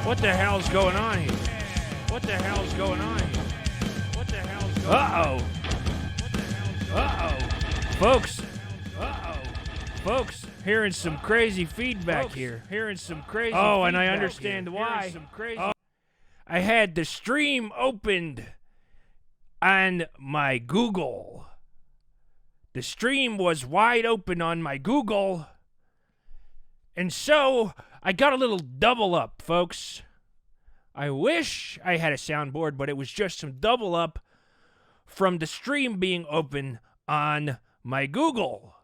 What the hell's going on here? What the hell's going on here? What the hell's going on? Folks. Folks, hearing some crazy feedback here. Oh, and I understand why. I had the stream opened on my Google. The stream was wide open on my Google. And so I got a little double up, folks. I wish I had a soundboard, but it was just some double up from the stream being open on my Google.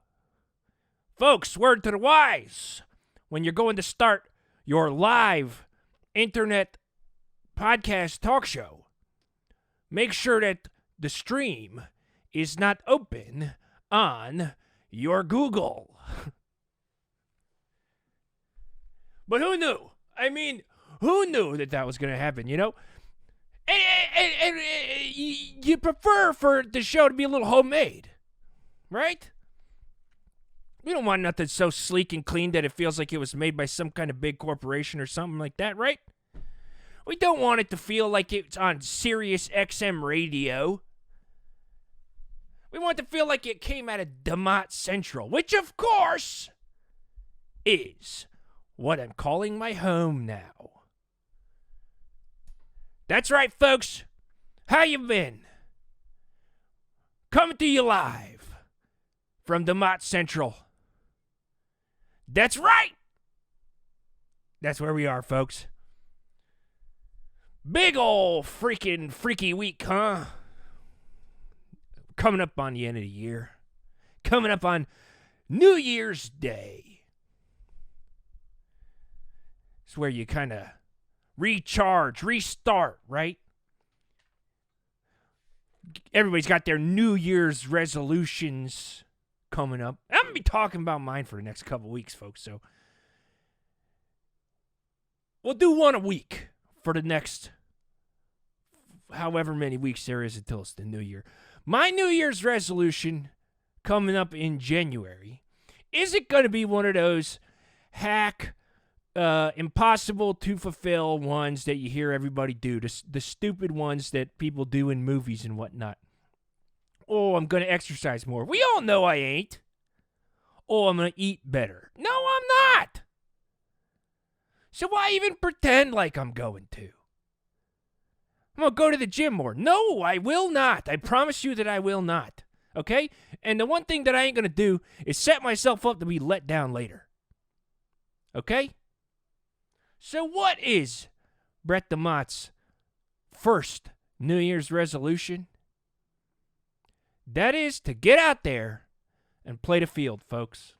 Folks, word to the wise. When you're going to start your live internet podcast talk show, make sure that the stream is not open on your Google. But who knew? I mean, who knew that was going to happen, you know? And you prefer for the show to be a little homemade, right? We don't want nothing so sleek and clean that it feels like it was made by some kind of big corporation or something like that, right? We don't want it to feel like it's on Sirius XM radio. We want it to feel like it came out of DeMott Central, which, of course, is what I'm calling my home now. That's right, folks. How you been? Coming to you live from DeMott Central. That's right. That's where we are, folks. Big ol' freaking freaky week, huh? Coming up on the end of the year. Coming up on New Year's Day. It's where you kind of recharge, restart, right? Everybody's got their New Year's resolutions coming up. I'm going to be talking about mine for the next couple weeks, folks, so we'll do one a week for the next however many weeks there is until it's the new year. My New Year's resolution coming up in January, is it going to be one of those hack, impossible to fulfill ones that you hear everybody do, the stupid ones that people do in movies and whatnot? Oh, I'm going to exercise more. We all know I ain't. Oh, I'm going to eat better. No, I'm not. So why even pretend like I'm going to? I'm going to go to the gym more. No, I will not. I promise you that I will not. Okay? And the one thing that I ain't going to do is set myself up to be let down later. Okay? So what is Brett DeMott's first New Year's resolution? That is to get out there and play the field, folks.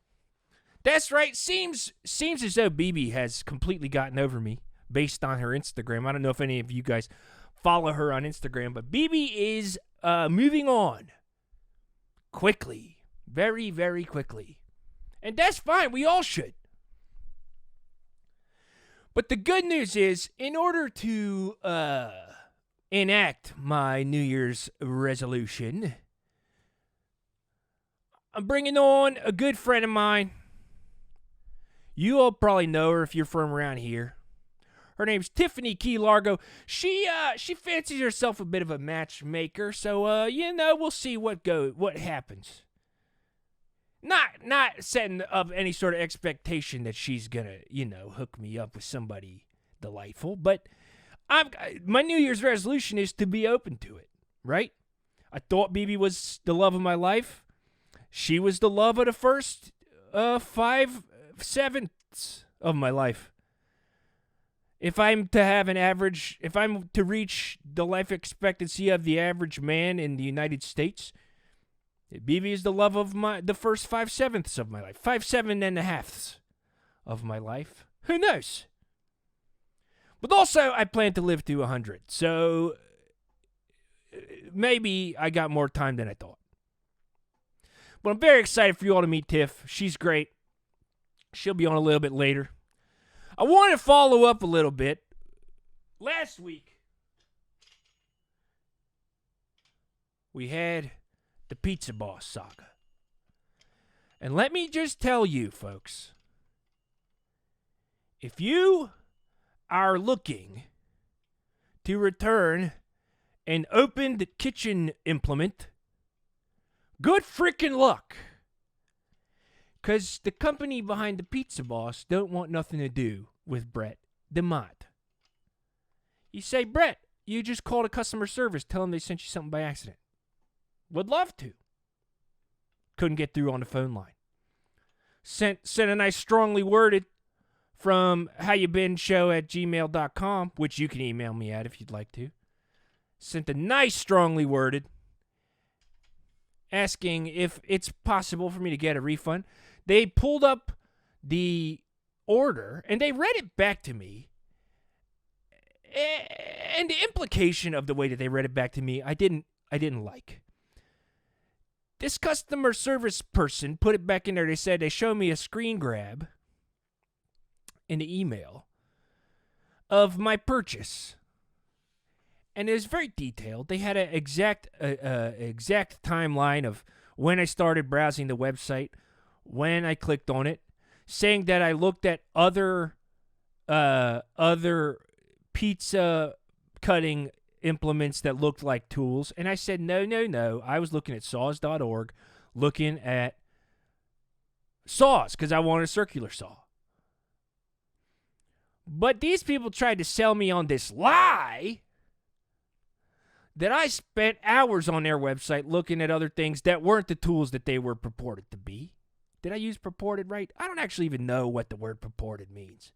That's right. Seems as though BB has completely gotten over me based on her Instagram. I don't know if any of you guys follow her on Instagram, but BB is moving on quickly. Very, very quickly. And that's fine. We all should. But the good news is, in order to enact my New Year's resolution, I'm bringing on a good friend of mine. You all probably know her if you're from around here. Her name's Tiffany Key-Largo. She fancies herself a bit of a matchmaker, so we'll see what happens. Not setting up any sort of expectation that she's gonna, hook me up with somebody delightful, but my New Year's resolution is to be open to it, right? I thought BB was the love of my life. She was the love of the first 5/7 of my life. If I'm to reach the life expectancy of the average man in the United States, BB is the love of the first 5/7 of my life. 5.5 of my life. Who knows? But also, I plan to live to 100. So, maybe I got more time than I thought. But I'm very excited for you all to meet Tiff. She's great. She'll be on a little bit later. I want to follow up a little bit. Last week, we had the Pizza Boss saga. And let me just tell you, folks, if you are looking to return an opened kitchen implement, good freaking luck. Because the company behind the Pizza Boss don't want nothing to do with Brett the Mod. You say, Brett, you just called a customer service, tell them they sent you something by accident. Would love to. Couldn't get through on the phone line. Sent a nice strongly worded from howyoubeen@gmail.com, which you can email me at if you'd like to. Sent a nice strongly worded asking if it's possible for me to get a refund. They pulled up the order and they read it back to me. And the implication of the way that they read it back to me, I didn't like. This customer service person put it back in there. They said they showed me a screen grab in the email of my purchase. And it was very detailed. They had an exact timeline of when I started browsing the website, when I clicked on it, saying that I looked at other pizza cutting implements that looked like tools. And I said, no. I was looking at saws.org, looking at saws because I wanted a circular saw. But these people tried to sell me on this lie that I spent hours on their website looking at other things that weren't the tools that they were purported to be. Did I use purported right? I don't actually even know what the word purported means.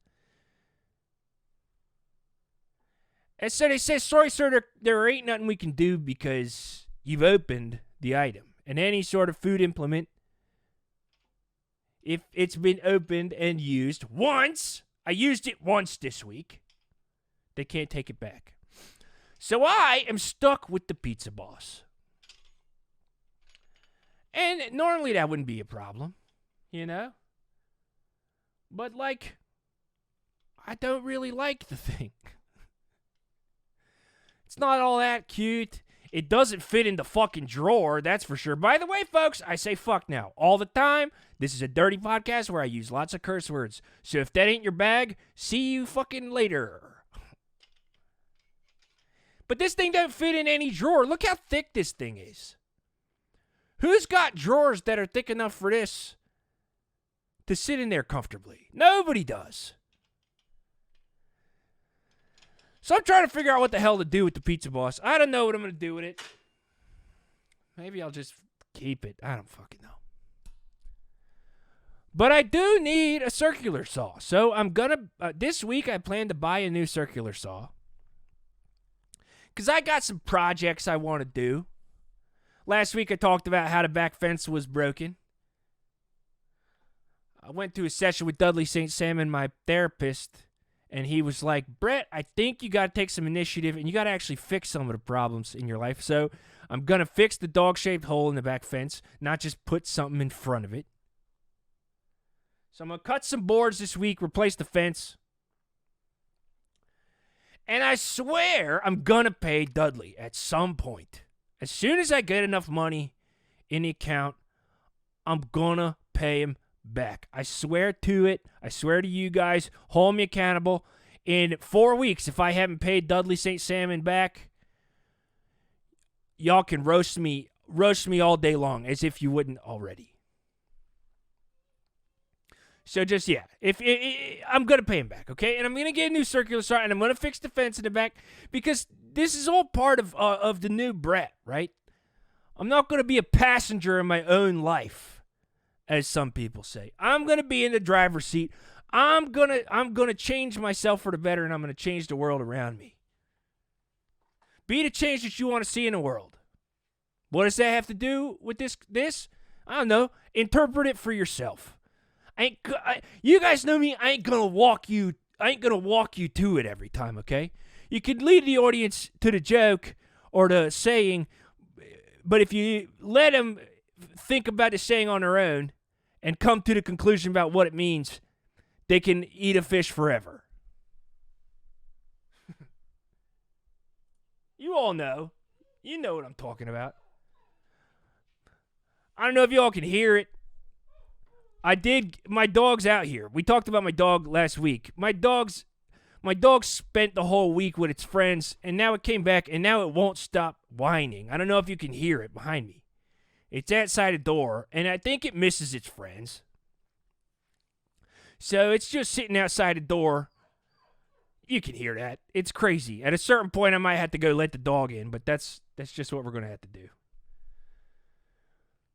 And so they say, sorry, sir, there ain't nothing we can do because you've opened the item. And any sort of food implement, if it's been opened and used once, I used it once this week, they can't take it back. So I am stuck with the Pizza Boss. And normally that wouldn't be a problem, you know? But, like, I don't really like the thing. It's not all that cute. It doesn't fit in the fucking drawer, that's for sure. By the way, folks, I say fuck now all the time. This is a dirty podcast where I use lots of curse words. So if that ain't your bag, see you fucking later. But this thing don't fit in any drawer. Look how thick this thing is. Who's got drawers that are thick enough for this to sit in there comfortably? Nobody does. So I'm trying to figure out what the hell to do with the Pizza Boss. I don't know what I'm going to do with it. Maybe I'll just keep it. I don't fucking know. But I do need a circular saw. So I'm going to, this week I plan to buy a new circular saw. Because I got some projects I want to do. Last week I talked about how the back fence was broken. I went to a session with Dudley St. Simon, my therapist. And he was like, Brett, I think you got to take some initiative and you got to actually fix some of the problems in your life. So I'm going to fix the dog-shaped hole in the back fence, not just put something in front of it. So I'm going to cut some boards this week, replace the fence. And I swear I'm going to pay Dudley at some point. As soon as I get enough money in the account, I'm going to pay him back. I swear to it. I swear to you guys. Hold me accountable. In 4 weeks, if I haven't paid Dudley St. Salmon back, y'all can roast me all day long as if you wouldn't already. So just, yeah, I'm going to pay him back, okay? And I'm going to get a new circular saw, and I'm going to fix the fence in the back because this is all part of the new Brett, right? I'm not going to be a passenger in my own life, as some people say. I'm going to be in the driver's seat. I'm going to change myself for the better, and I'm going to change the world around me. Be the change that you want to see in the world. What does that have to do with this? I don't know. Interpret it for yourself. You guys know me. I ain't gonna walk you to it every time, okay? You can lead the audience to the joke or the saying, but if you let them think about the saying on their own and come to the conclusion about what it means, they can eat a fish forever. You all know. You know what I'm talking about. I don't know if y'all can hear it. My dog's out here. We talked about my dog last week. My dog's My dog spent the whole week with its friends, and now it came back, and now it won't stop whining. I don't know if you can hear it behind me. It's outside the door, and I think it misses its friends. So it's just sitting outside the door. You can hear that. It's crazy. At a certain point, I might have to go let the dog in, but that's just what we're going to have to do.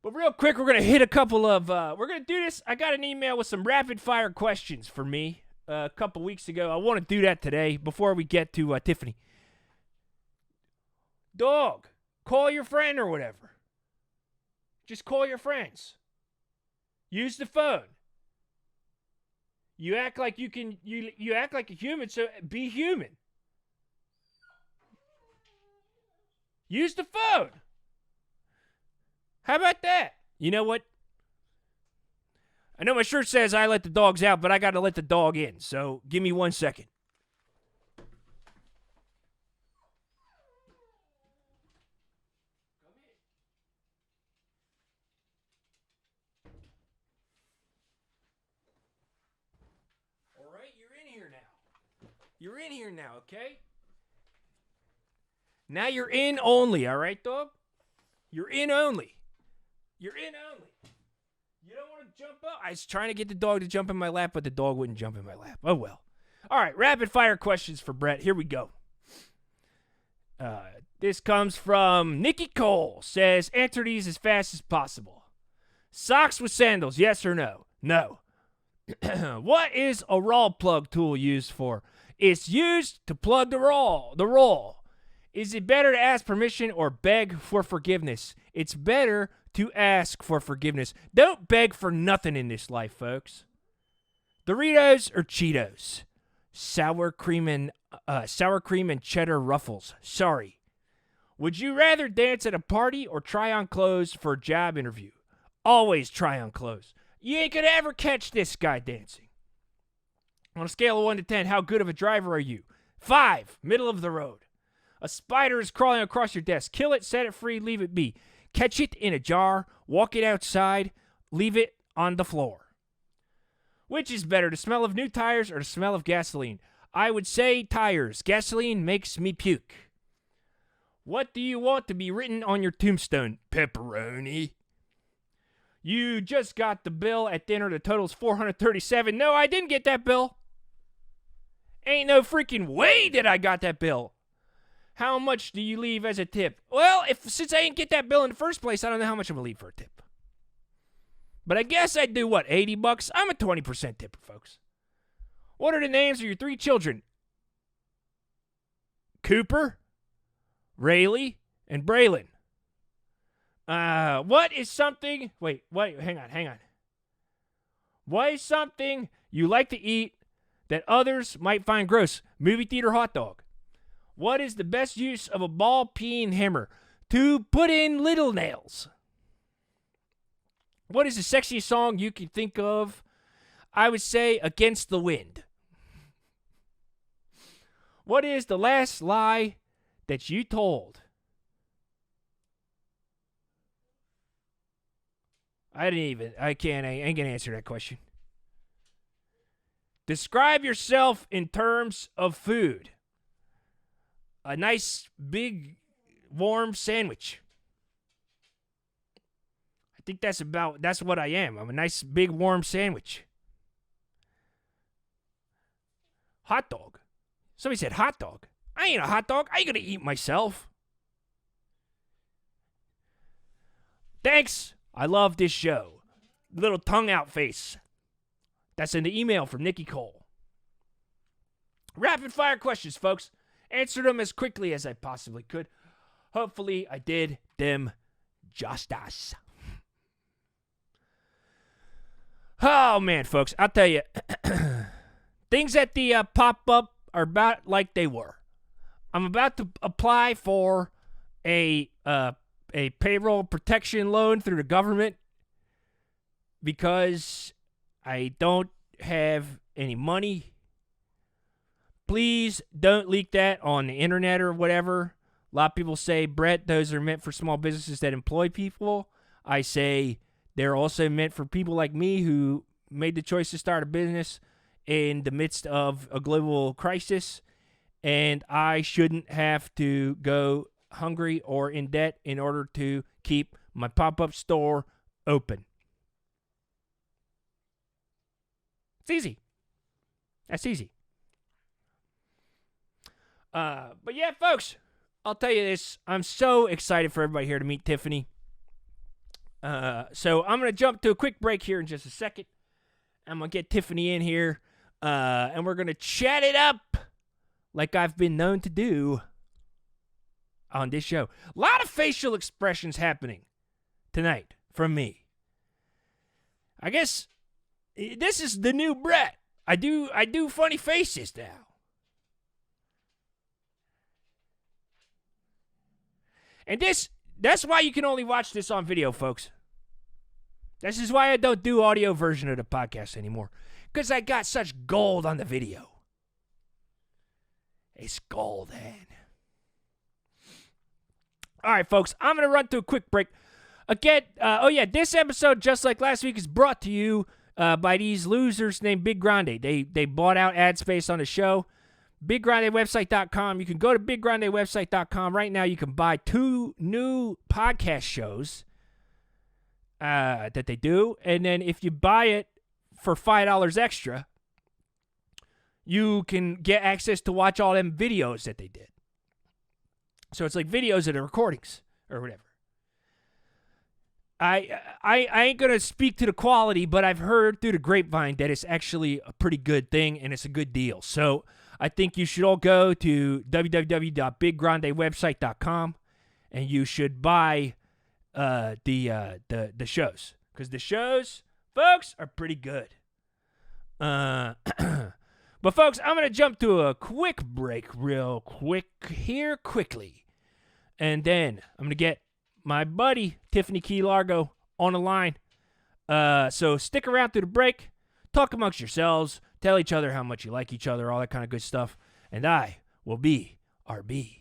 But real quick, we're going to hit a couple of, we're going to do this. I got an email with some rapid-fire questions for me a couple weeks ago. I want to do that today before we get to Tiffany. Dog, call your friend or whatever. Just call your friends. Use the phone. You act like you can, you act like a human, so be human. Use the phone. How about that? You know what? I know my shirt says I let the dogs out, but I got to let the dog in. So give me 1 second. All right, you're in here now. You're in here now, okay? Now you're in only, all right, dog? You're in only. You're in only. You don't want to jump up. I was trying to get the dog to jump in my lap, but the dog wouldn't jump in my lap. Oh, well. All right, rapid fire questions for Brett. Here we go. This comes from Nikki Cole. Says, answer these as fast as possible. Socks with sandals, yes or no? No. What is a roll plug tool used for? It's used to plug the roll. Is it better to ask permission or beg for forgiveness? It's better to ask for forgiveness. Don't beg for nothing in this life, folks. Doritos or Cheetos? Sour cream and cheddar Ruffles. Sorry. Would you rather dance at a party or try on clothes for a job interview? Always try on clothes. You ain't gonna ever catch this guy dancing. On a scale of 1 to 10, how good of a driver are you? 5, middle of the road. A spider is crawling across your desk. Kill it, set it free, leave it be. Catch it in a jar, walk it outside, leave it on the floor. Which is better, the smell of new tires or the smell of gasoline? I would say tires. Gasoline makes me puke. What do you want to be written on your tombstone? Pepperoni. You just got the bill at dinner. The total's $437. No, I didn't get that bill. Ain't no freaking way that I got that bill. How much do you leave as a tip? Well, since I didn't get that bill in the first place, I don't know how much I'm going to leave for a tip. But I guess I'd do, what, $80? I'm a 20% tipper, folks. What are the names of your 3 children? Cooper, Rayleigh, and Braylon. What is something... Wait, hang on. What is something you like to eat that others might find gross? Movie theater hot dog. What is the best use of a ball-peen hammer? To put in little nails. What is the sexiest song you can think of? I would say Against the Wind. What is the last lie that you told? I ain't going to answer that question. Describe yourself in terms of food. A nice, big, warm sandwich. I think that's what I am. I'm a nice, big, warm sandwich. Hot dog. Somebody said hot dog. I ain't a hot dog. I ain't going to eat myself. Thanks. I love this show. Little tongue out face. That's in the email from Nikki Cole. Rapid fire questions, folks. Answered them as quickly as I possibly could. Hopefully, I did them justice. Oh, man, folks. I'll tell you. Things at the pop-up are about like they were. I'm about to apply for a payroll protection loan through the government because I don't have any money. Please don't leak that on the internet or whatever. A lot of people say, Brett, those are meant for small businesses that employ people. I say they're also meant for people like me who made the choice to start a business. in the midst of a global crisis, and I shouldn't have to go hungry or in debt in order to keep my pop-up store open. It's easy. That's easy. But yeah, folks, I'll tell you this. I'm so excited for everybody here to meet Tiffany. So I'm going to jump to a quick break here in just a second. I'm going to get Tiffany in here, and we're going to chat it up like I've been known to do on this show. A lot of facial expressions happening tonight from me. I guess this is the new Brett. I do funny faces now. And that's why you can only watch this on video, folks. This is why I don't do audio version of the podcast anymore. Because I got such gold on the video. It's golden. All right, folks, I'm going to run through a quick break. Again, this episode, just like last week, is brought to you by these losers named Big Grande. They bought out ad space on the show. BigGrandeWebsite.com. You can go to BigGrandeWebsite.com. Right now, you can buy 2 new podcast shows that they do. And then if you buy it for $5 extra, you can get access to watch all them videos that they did. So it's like videos of the recordings or whatever. I ain't going to speak to the quality, but I've heard through the grapevine that it's actually a pretty good thing and it's a good deal. So I think you should all go to www.biggrandewebsite.com and you should buy the shows, because the shows, folks, are pretty good. But folks, I'm gonna jump to a quick break, real quick here, quickly, and then I'm gonna get my buddy Tiffany Key-Largo on the line. So stick around through the break, talk amongst yourselves. Tell each other how much you like each other, all that kind of good stuff. And I will be RB.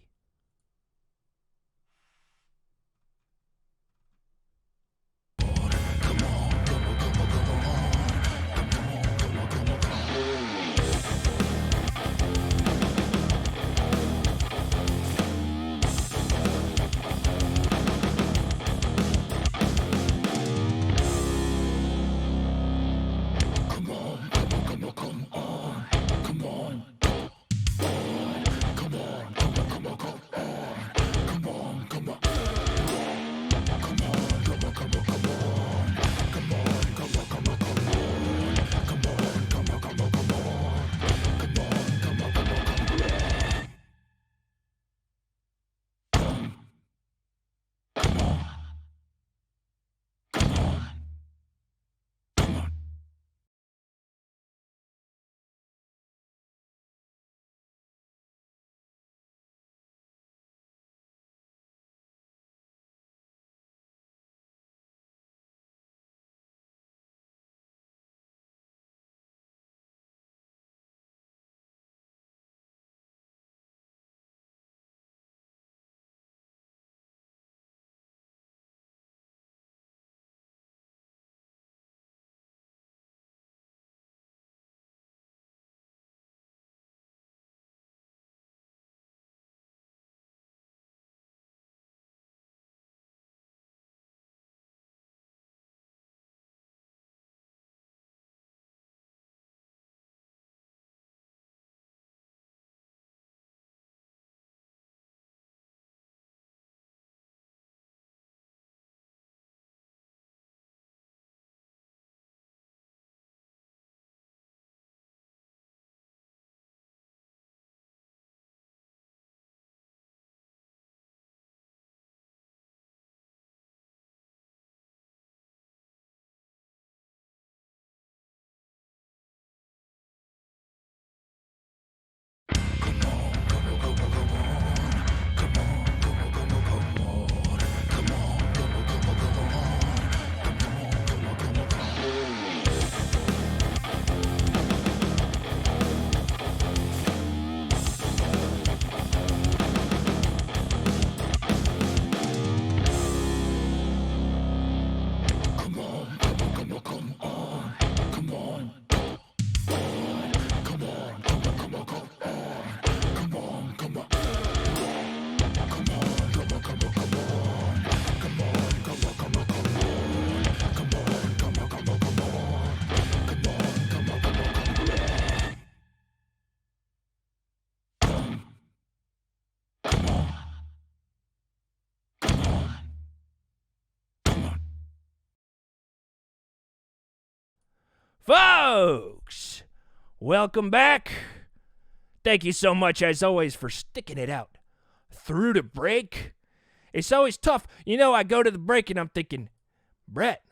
Folks, welcome back. Thank you so much, as always, for sticking it out through the break. It's always tough. You know, I go to the break and I'm thinking, Brett,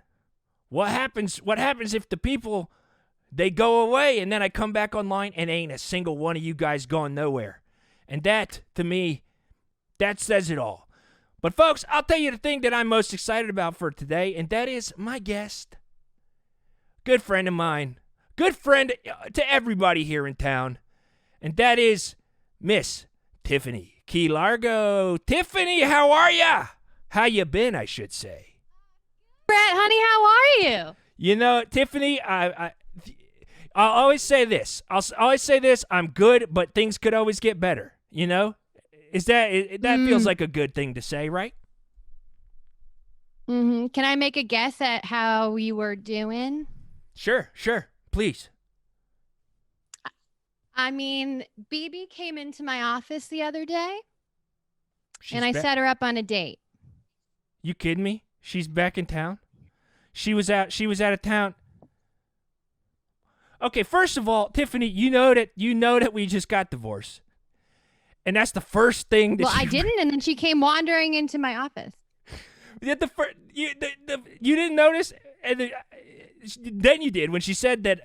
what happens if the people, they go away and then I come back online and ain't a single one of you guys gone nowhere? And that, to me, that says it all. But folks, I'll tell you the thing that I'm most excited about for today, and that is my guest. Good friend of mine. Good friend to everybody here in town. And that is Miss Tiffany Key-Largo. Tiffany, how are ya? How you been, I should say. Brett, honey, how are you? You know, Tiffany, I'll always say this. I'll always say this. I'm good, but things could always get better. You know? That feels like a good thing to say, right? Mm-hmm. Can I make a guess at how you were doing? Sure. Please. I mean, BB came into my office the other day, and I set her up on a date. You kidding me? She's back in town? She was out of town. Okay, first of all, Tiffany, you know that we just got divorced. And that's the first thing that I didn't, and then she came wandering into my office. You didn't notice, and then you did when she said that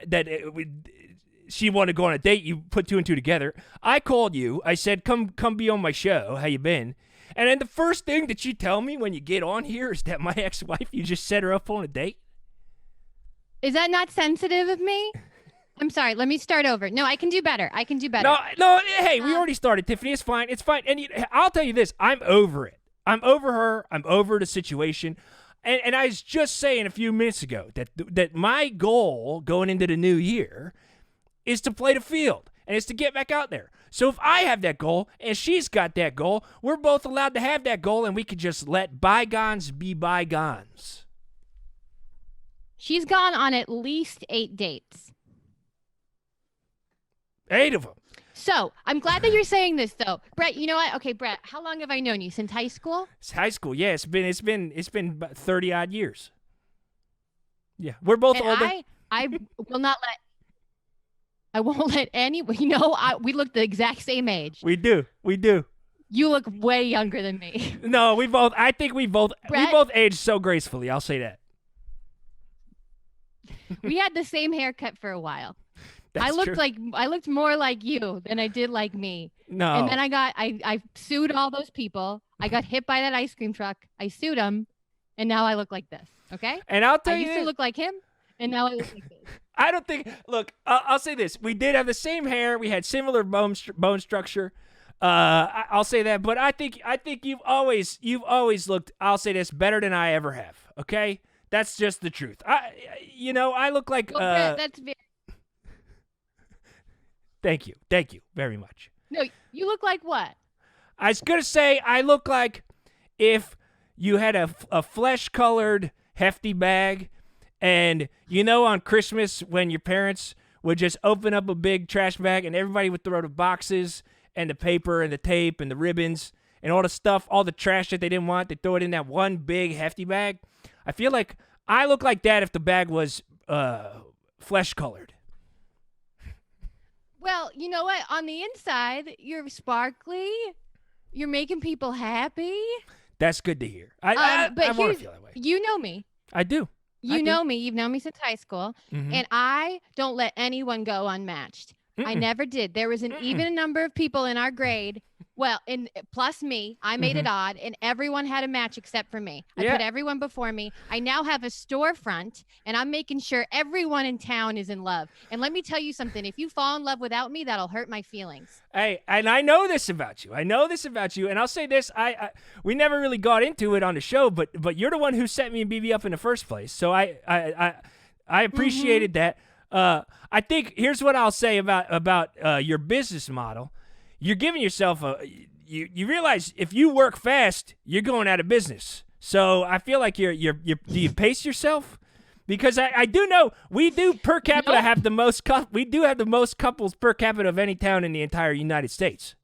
she wanted to go on a date. You put two and two together. I called you. I said, "Come be on my show. How you been?" And then the first thing that you tell me when you get on here is that my ex-wife, you just set her up on a date. Is that not sensitive of me? I'm sorry. Let me start over. No, I can do better. No. Hey, we already started, Tiffany. It's fine. And I'll tell you this. I'm over it. I'm over her. I'm over the situation. And I was just saying a few minutes ago that my goal going into the new year is to play the field and it's to get back out there. So if I have that goal and she's got that goal, we're both allowed to have that goal and we could just let bygones be bygones. She's gone on at least 8 dates. 8 of them. So I'm glad that you're saying this, though, Brett. You know what? Okay, Brett. How long have I known you? Since high school? It's high school. Yeah, it's been about 30 odd years. Yeah, we're both older. I will not let. I won't let anyone. You know, we look the exact same age. We do. You look way younger than me. No, I think we both aged so gracefully. I'll say that. We had the same haircut for a while. That's true. I looked more like you than I did like me. No. And then I sued all those people. I got hit by that ice cream truck. I sued them, and now I look like this. Okay. And I'll tell you, I used to look like him, and now I look like this. I don't think. Look, I'll say this: we did have the same hair. We had similar bone structure. I'll say that, but I think you've always looked. I'll say this: better than I ever have. Okay, that's just the truth. I look like. Well, Brett, that's very. Thank you very much. No, you look like what? I was gonna say I look like if you had a flesh-colored hefty bag, and on Christmas when your parents would just open up a big trash bag and everybody would throw the boxes and the paper and the tape and the ribbons and all the stuff, all the trash that they didn't want, they throw it in that one big hefty bag. I feel like I look like that if the bag was flesh-colored. Well, you know what? On the inside, you're sparkly. You're making people happy. That's good to hear. I want to feel that way. You know me. I do. You know me. You've known me since high school. Mm-hmm. And I don't let anyone go unmatched. Mm-mm. I never did. There was an even number of people in our grade. Well, plus me, I made it odd, and everyone had a match except for me. I put everyone before me. I now have a storefront, and I'm making sure everyone in town is in love. And let me tell you something. If you fall in love without me, that'll hurt my feelings. Hey, and I know this about you. And I'll say this. We never really got into it on the show, but you're the one who set me and BB up in the first place. So I appreciated that. I think here's what I'll say about your business model. You're giving yourself you realize if you work fast, you're going out of business. So I feel like do you pace yourself? Because I do know we do per capita have the most we do have the most couples per capita of any town in the entire United States.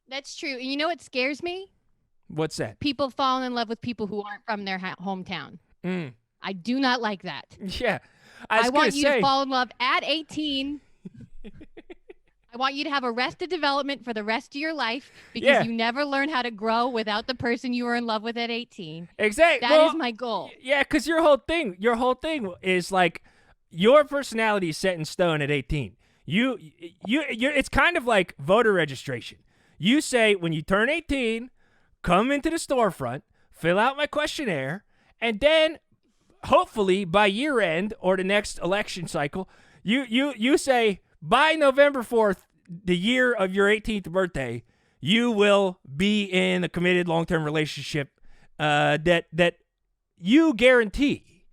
That's true. You know what scares me? What's that? People falling in love with people who aren't from their hometown. I do not like that. Yeah. I want you to fall in love at 18. I want you to have arrested development for the rest of your life because you never learn how to grow without the person you were in love with at 18. Exactly. That is my goal. Yeah, because your whole thing is like your personality is set in stone at 18. It's kind of like voter registration. You say when you turn 18, come into the storefront, fill out my questionnaire, and then hopefully by year end or the next election cycle, you say by November 4th, the year of your 18th birthday, you will be in a committed long-term relationship that you guarantee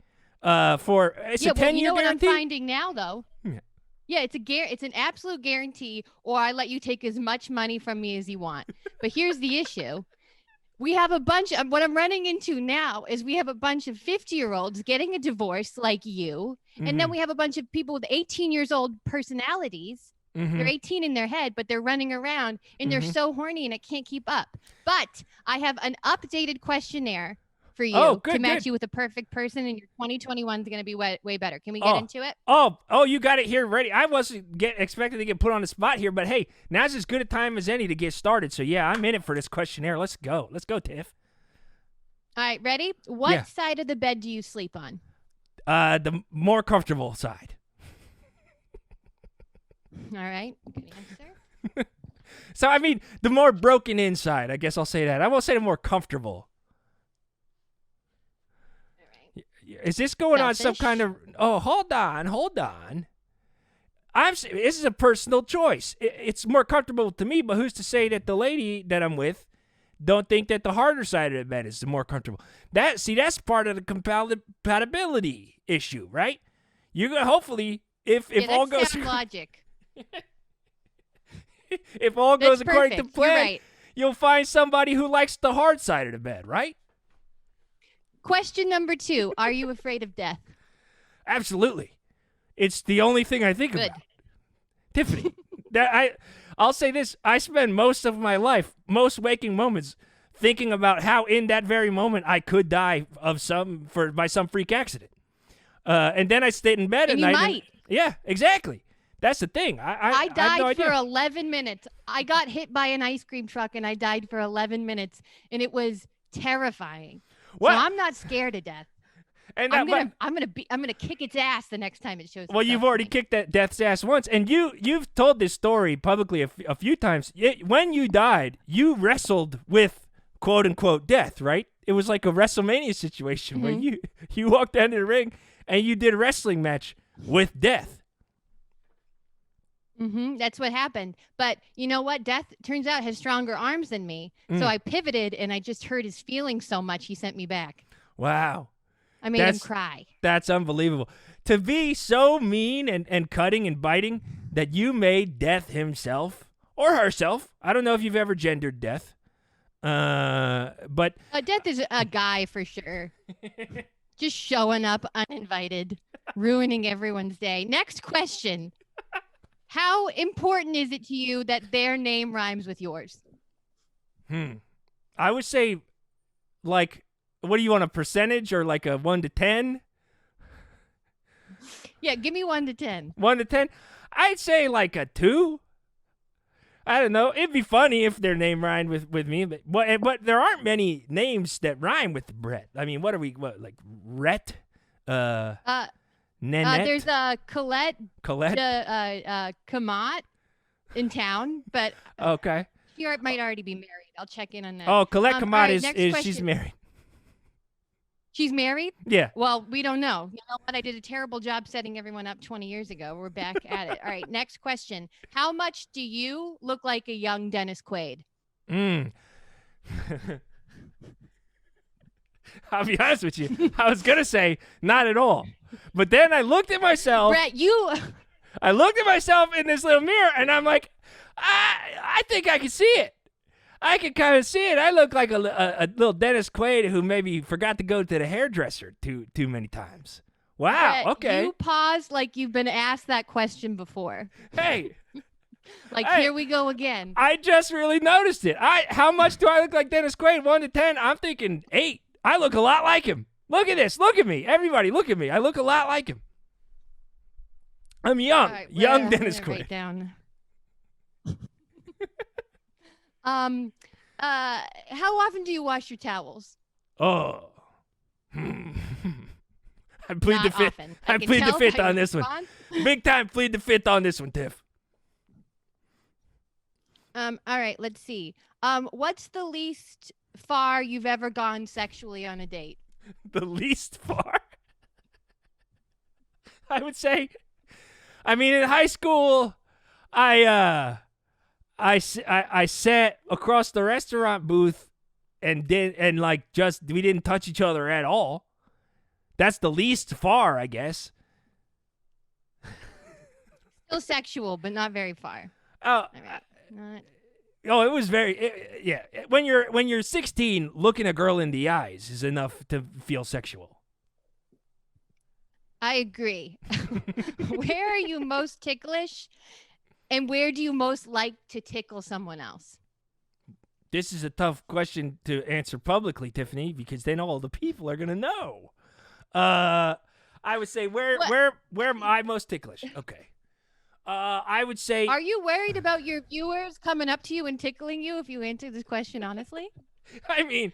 for it's a 10-year guarantee. You know what I'm finding now though? Yeah, it's an absolute guarantee, or I let you take as much money from me as you want. But here's the issue. We have a bunch of what I'm running into now is we have a bunch of 50-year-olds getting a divorce like you. And then we have a bunch of people with 18 years old personalities. They're 18 in their head, but they're running around and they're so horny and it can't keep up. But I have an updated questionnaire for you to match you with a perfect person, and your 2021 is going to be way better. Can we get into it? Oh, you got it here ready. I wasn't expecting to get put on the spot here, but hey, now's as good a time as any to get started. So yeah, I'm in it for this questionnaire. Let's go, Tiff. All right, ready? What side of the bed do you sleep on? The more comfortable side. All right, good answer. So I mean, the more broken inside. I guess I'll say that. I won't say the more comfortable. Is this going on some kind of... Oh, hold on. This is a personal choice. It's more comfortable to me, but who's to say that the lady that I'm with don't think that the harder side of the bed is the more comfortable? That's part of the compatibility issue, right? You're going to hopefully, if all goes... logic. If all goes according to plan, you'll find somebody who likes the hard side of the bed, right? Question number 2. Are you afraid of death? Absolutely. It's the only thing I think about. Tiffany, I'll say this. I spend most of my life, most waking moments, thinking about how in that very moment I could die by some freak accident. And then I stayed in bed and at night. Might. Yeah, exactly. That's the thing. I died no for 11 minutes. I got hit by an ice cream truck and I died for 11 minutes, and it was terrifying. What? So I'm not scared of death. And I'm gonna kick its ass the next time it shows. Well, you've already kicked that death's ass once, and you've told this story publicly a few times. When you died, you wrestled with quote unquote death, right? It was like a WrestleMania situation where you walked down to the ring and you did a wrestling match with death. That's what happened. But you know what? Death, turns out, has stronger arms than me. So I pivoted, and I just hurt his feelings so much, he sent me back. Wow. I made him cry. That's unbelievable. To be so mean and cutting and biting that you made Death himself or herself. I don't know if you've ever gendered Death. But Death is a guy for sure. Just showing up uninvited, ruining everyone's day. Next question. How important is it to you that their name rhymes with yours? I would say, like, what do you want, a percentage or like a 1 to 10? Yeah, give me 1 to 10. 1 to 10? I'd say like a 2. I don't know. It'd be funny if their name rhymed with me, but there aren't many names that rhyme with Brett. I mean, what like Rhett? Nanette? There's Colette. Kamat in town, but okay. She might already be married. I'll check in on that. Oh, Colette Kamat is she's married. She's married? Yeah. Well, we don't know. You know what? I did a terrible job setting everyone up 20 years ago. We're back at it. All right, next question. How much do you look like a young Dennis Quaid? I'll be honest with you. I was going to say not at all. But then I looked at myself. Brett, I looked at myself in this little mirror, and I'm like, I think I can see it. I can kind of see it. I look like a little Dennis Quaid who maybe forgot to go to the hairdresser too many times. Wow, Brett, okay. You paused like you've been asked that question before. Hey. Here we go again. I just really noticed it. How much do I look like Dennis Quaid? 1 to 10? I'm thinking 8. I look a lot like him. Look at this. Look at me. Everybody, look at me. I look a lot like him. I'm young. Right, Young Dennis Quaid. Write down. How often do you wash your towels? Oh. I plead the fifth. I plead the fifth on this one. Big time plead the fifth on this one, Tiff. All right, let's see. What's the least far you've ever gone sexually on a date? The least far? I would say, I mean, in high school, I sat across the restaurant booth and we didn't touch each other at all. That's the least far, I guess. Still sexual, but not very far. Oh, it was yeah. When you're 16, looking a girl in the eyes is enough to feel sexual. I agree. Where are you most ticklish, and where do you most like to tickle someone else? This is a tough question to answer publicly, Tiffany, because then all the people are gonna know. I would say where am I most ticklish? Okay. I would say. Are you worried about your viewers coming up to you and tickling you if you answer this question honestly? I mean,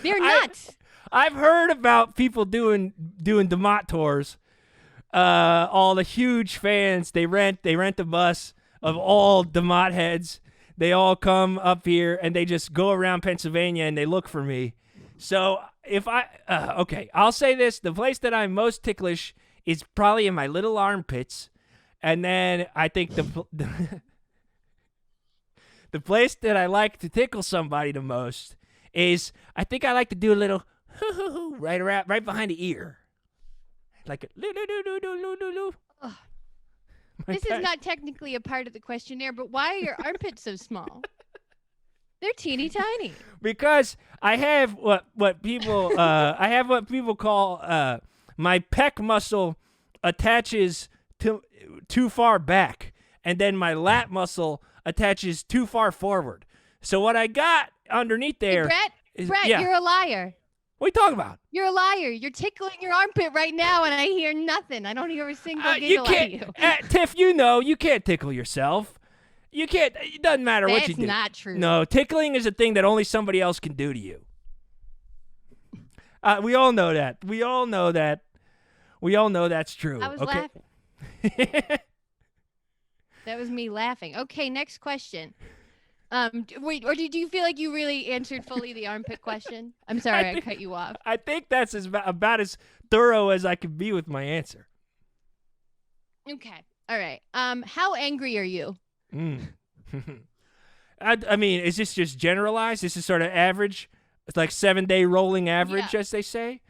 they're nuts. I've heard about people doing Demott tours. All the huge fans, they rent a bus of all Demott heads. They all come up here and they just go around Pennsylvania and they look for me. So if I'll say this: the place that I'm most ticklish is probably in my little armpits. And then I think the place that I like to tickle somebody the most is I think I like to do a little right behind the ear, like a This is not technically a part of the questionnaire, but why are your armpits so small? They're teeny tiny. Because I have what people call my pec muscle attaches too far back, and then my lat muscle attaches too far forward. So what I got underneath there Brett, you're a liar. What are you talking about? You're a liar. You're tickling your armpit right now, and I hear nothing. I don't hear a single giggle out of you. Tiff, you can't tickle yourself. You can't. It doesn't matter what you do. That's not true. No, tickling is a thing that only somebody else can do to you. We all know that. We all know that's true. I was laughing. That was me laughing. Okay, next question. Wait, or did you feel like you really answered fully the armpit question? I'm sorry, I cut you off. I think that's about as thorough as I can be with my answer. Okay, all right. How angry are you? I mean, is this just generalized? This is sort of average. It's like 7-day rolling average, as they say.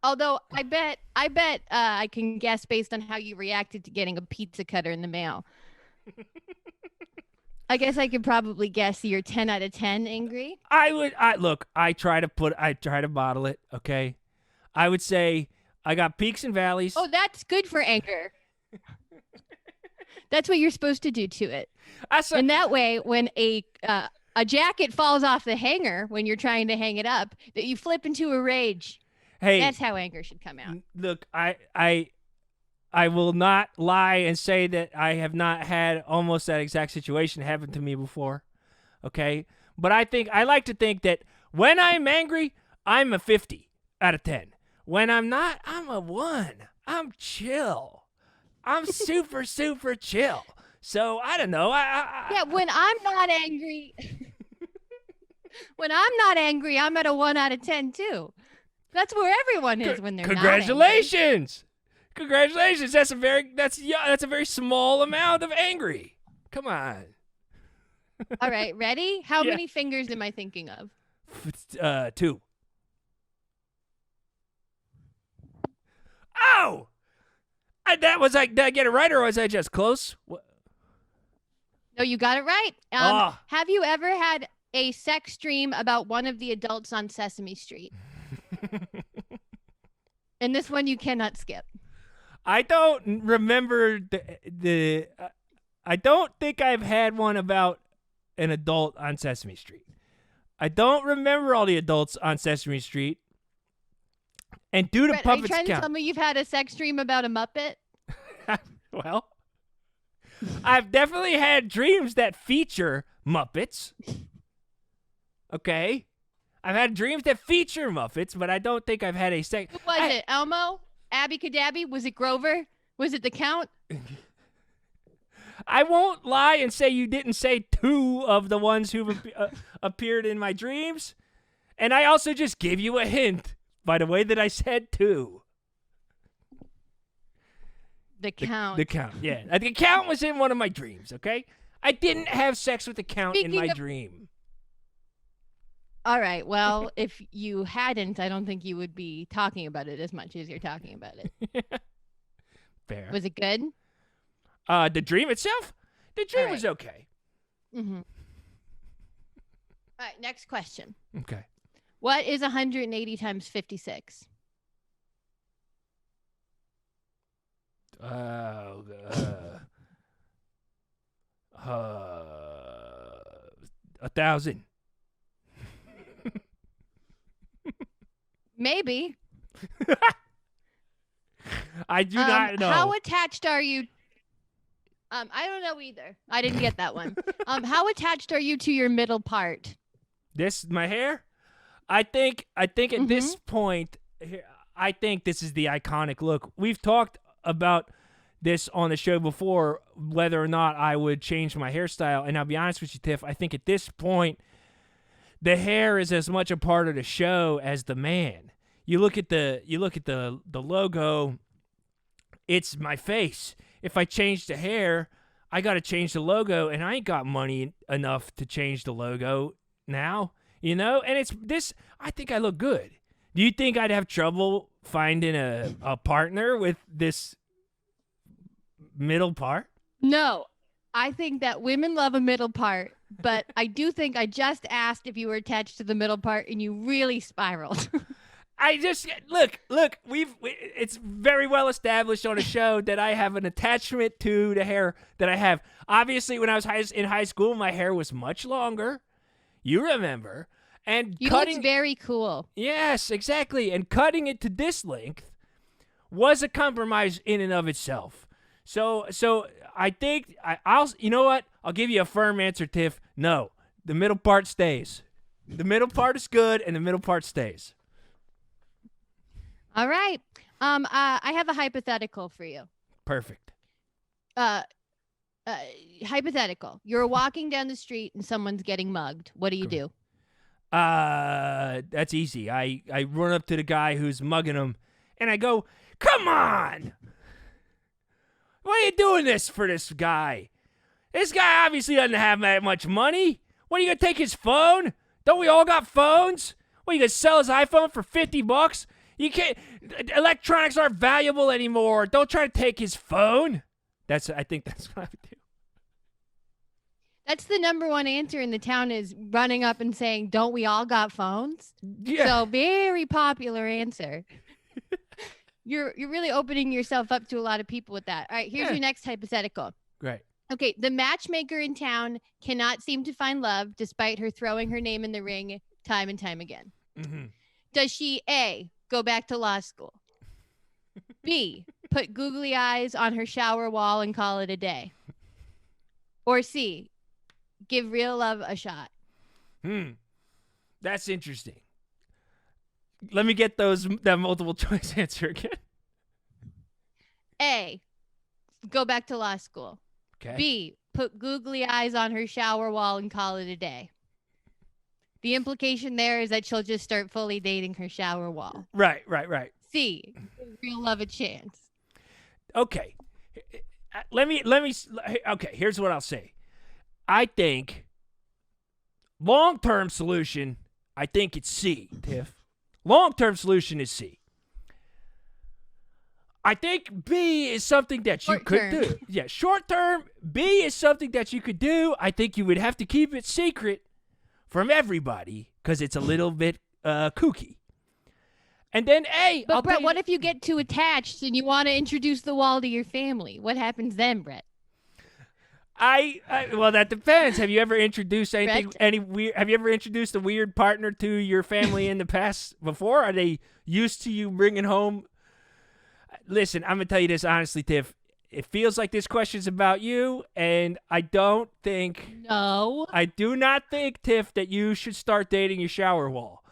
Although I bet I can guess based on how you reacted to getting a pizza cutter in the mail. I guess I could probably guess you're 10 out of 10 angry. I try to bottle it, okay? I would say I got peaks and valleys. Oh, that's good for anger. That's what you're supposed to do to it. And that way, when a jacket falls off the hanger when you're trying to hang it up, that you flip into a rage. Hey, that's how anger should come out. Look, I will not lie and say that I have not had almost that exact situation happen to me before. Okay? But I like to think that when I'm angry, I'm a 50 out of 10. When I'm not, I'm a 1. I'm chill. I'm super, super chill. So, I don't know. Yeah, when I'm not angry, I'm at a 1 out of 10 too. That's where everyone is when they're Congratulations. Not angry. Congratulations. That's a very small amount of angry. Come on. All right, ready? How many fingers am I thinking of? 2. Oh! Did I get it right, or was I just close? What? No, you got it right. Have you ever had a sex dream about one of the adults on Sesame Street? And this one you cannot skip. I don't remember I don't think I've had one about an adult on Sesame Street. I don't remember all the adults on Sesame Street. and do the Brett, are you Muppets trying to count. tell me you've had a sex dream about a Muppet? Well, I've definitely had dreams that feature Muppets. Okay? I've had dreams that feature Muppets, but I don't think I've had a sex... Who was it? Elmo? Abby Cadabby? Was it Grover? Was it the Count? I won't lie and say you didn't say 2 of the ones who've appeared in my dreams. And I also just gave you a hint by the way that I said 2. The Count. The Count, yeah. The Count was in one of my dreams, okay? I didn't have sex with the Count in my dream. All right. Well, if you hadn't, I don't think you would be talking about it as much as you're talking about it. Fair. Was it good? The dream itself? The dream was okay. Mm-hmm. All right. Next question. Okay. What is 180 times 56? 1,000. Maybe. I do not know. How attached are you? I don't know either. I didn't get that one. How attached are you to your middle part? My hair? I think at this point, I think this is the iconic look. We've talked about this on the show before, whether or not I would change my hairstyle. And I'll be honest with you, Tiff, I think at this point, the hair is as much a part of the show as the man. You look at the logo, it's my face. If I change the hair, I got to change the logo, and I ain't got money enough to change the logo now, you know? And it's this, I think I look good. Do you think I'd have trouble finding a partner with this middle part? No, I think that women love a middle part, but I do think I just asked if you were attached to the middle part, and you really spiraled. I just look. It's very well established on a show that I have an attachment to the hair that I have. Obviously, when I was in high school, my hair was much longer. You remember, and you cutting looked very cool. Yes, exactly, and cutting it to this length was a compromise in and of itself. So I think I'll. You know what? I'll give you a firm answer, Tiff. No, the middle part stays. The middle part is good, and the middle part stays. All right. I have a hypothetical for you. Perfect. Hypothetical. You're walking down the street and someone's getting mugged. What do you do? That's easy. I run up to the guy who's mugging him, and I go, "Come on! Why are you doing this for this guy? This guy obviously doesn't have that much money. What, are you gonna take his phone? Don't we all got phones? What, you gonna sell his iPhone for $50? You can't. Electronics aren't valuable anymore. Don't try to take his phone." I think that's what I would do. That's the number one answer in the town, is running up and saying, "Don't we all got phones?" Yeah. So very popular answer. You're really opening yourself up to a lot of people with that. All right, here's your next hypothetical. Great. Okay, the matchmaker in town cannot seem to find love despite her throwing her name in the ring time and time again. Mm-hmm. Does she A, go back to law school? B, put googly eyes on her shower wall and call it a day? Or C, give real love a shot? That's interesting. Let me get that multiple choice answer again. A, go back to law school. Okay. B, put googly eyes on her shower wall and call it a day. The implication there is that she'll just start fully dating her shower wall. Right. C, give real love a chance. Okay. Okay, here's what I'll say. I think long-term solution, I think it's C, Tiff. Long-term solution is C. I think B is something that you could do. Yeah, short-term, B is something that you could do. I think you would have to keep it secret from everybody because it's a little bit kooky. And then A. But Brett, what if you get too attached and you want to introduce the wall to your family? What happens then, Brett? Well, that depends. Have you ever introduced anything, Brett? any weird? Have you ever introduced a weird partner to your family in the past before? Are they used to you bringing home? Listen, I'm gonna tell you this honestly, Tiff. It feels like this question's about you, and I do not think, Tiff, that you should start dating your shower wall.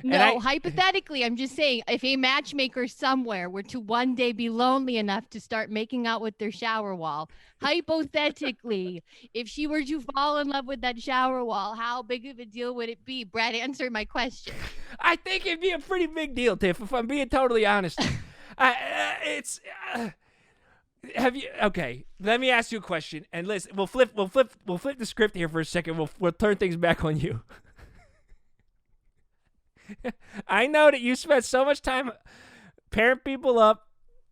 Hypothetically, I'm just saying, if a matchmaker somewhere were to one day be lonely enough to start making out with their shower wall, hypothetically, if she were to fall in love with that shower wall, how big of a deal would it be? Brad, answer my question. I think it'd be a pretty big deal, Tiff, if I'm being totally honest. Okay, let me ask you a question, and listen, we'll flip the script here for a second. We'll turn things back on you. I know that you spent so much time pairing people up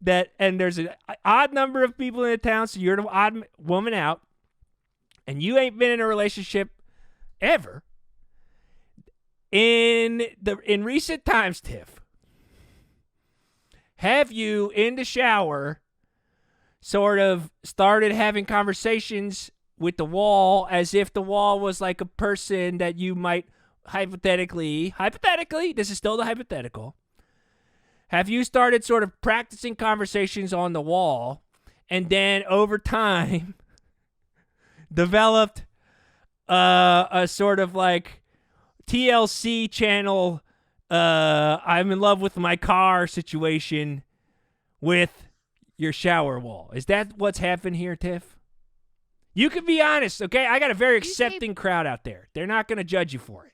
and there's an odd number of people in the town, so you're the odd woman out, and you ain't been in a relationship ever. In recent times, Tiff, have you in the shower sort of started having conversations with the wall as if the wall was like a person that you might hypothetically, this is still the hypothetical. Have you started sort of practicing conversations on the wall and then over time developed a sort of like TLC channel, I'm in love with my car situation with your shower wall? Is that what's happened here, Tiff? You can be honest, okay? I got a very accepting crowd out there. They're not going to judge you for it.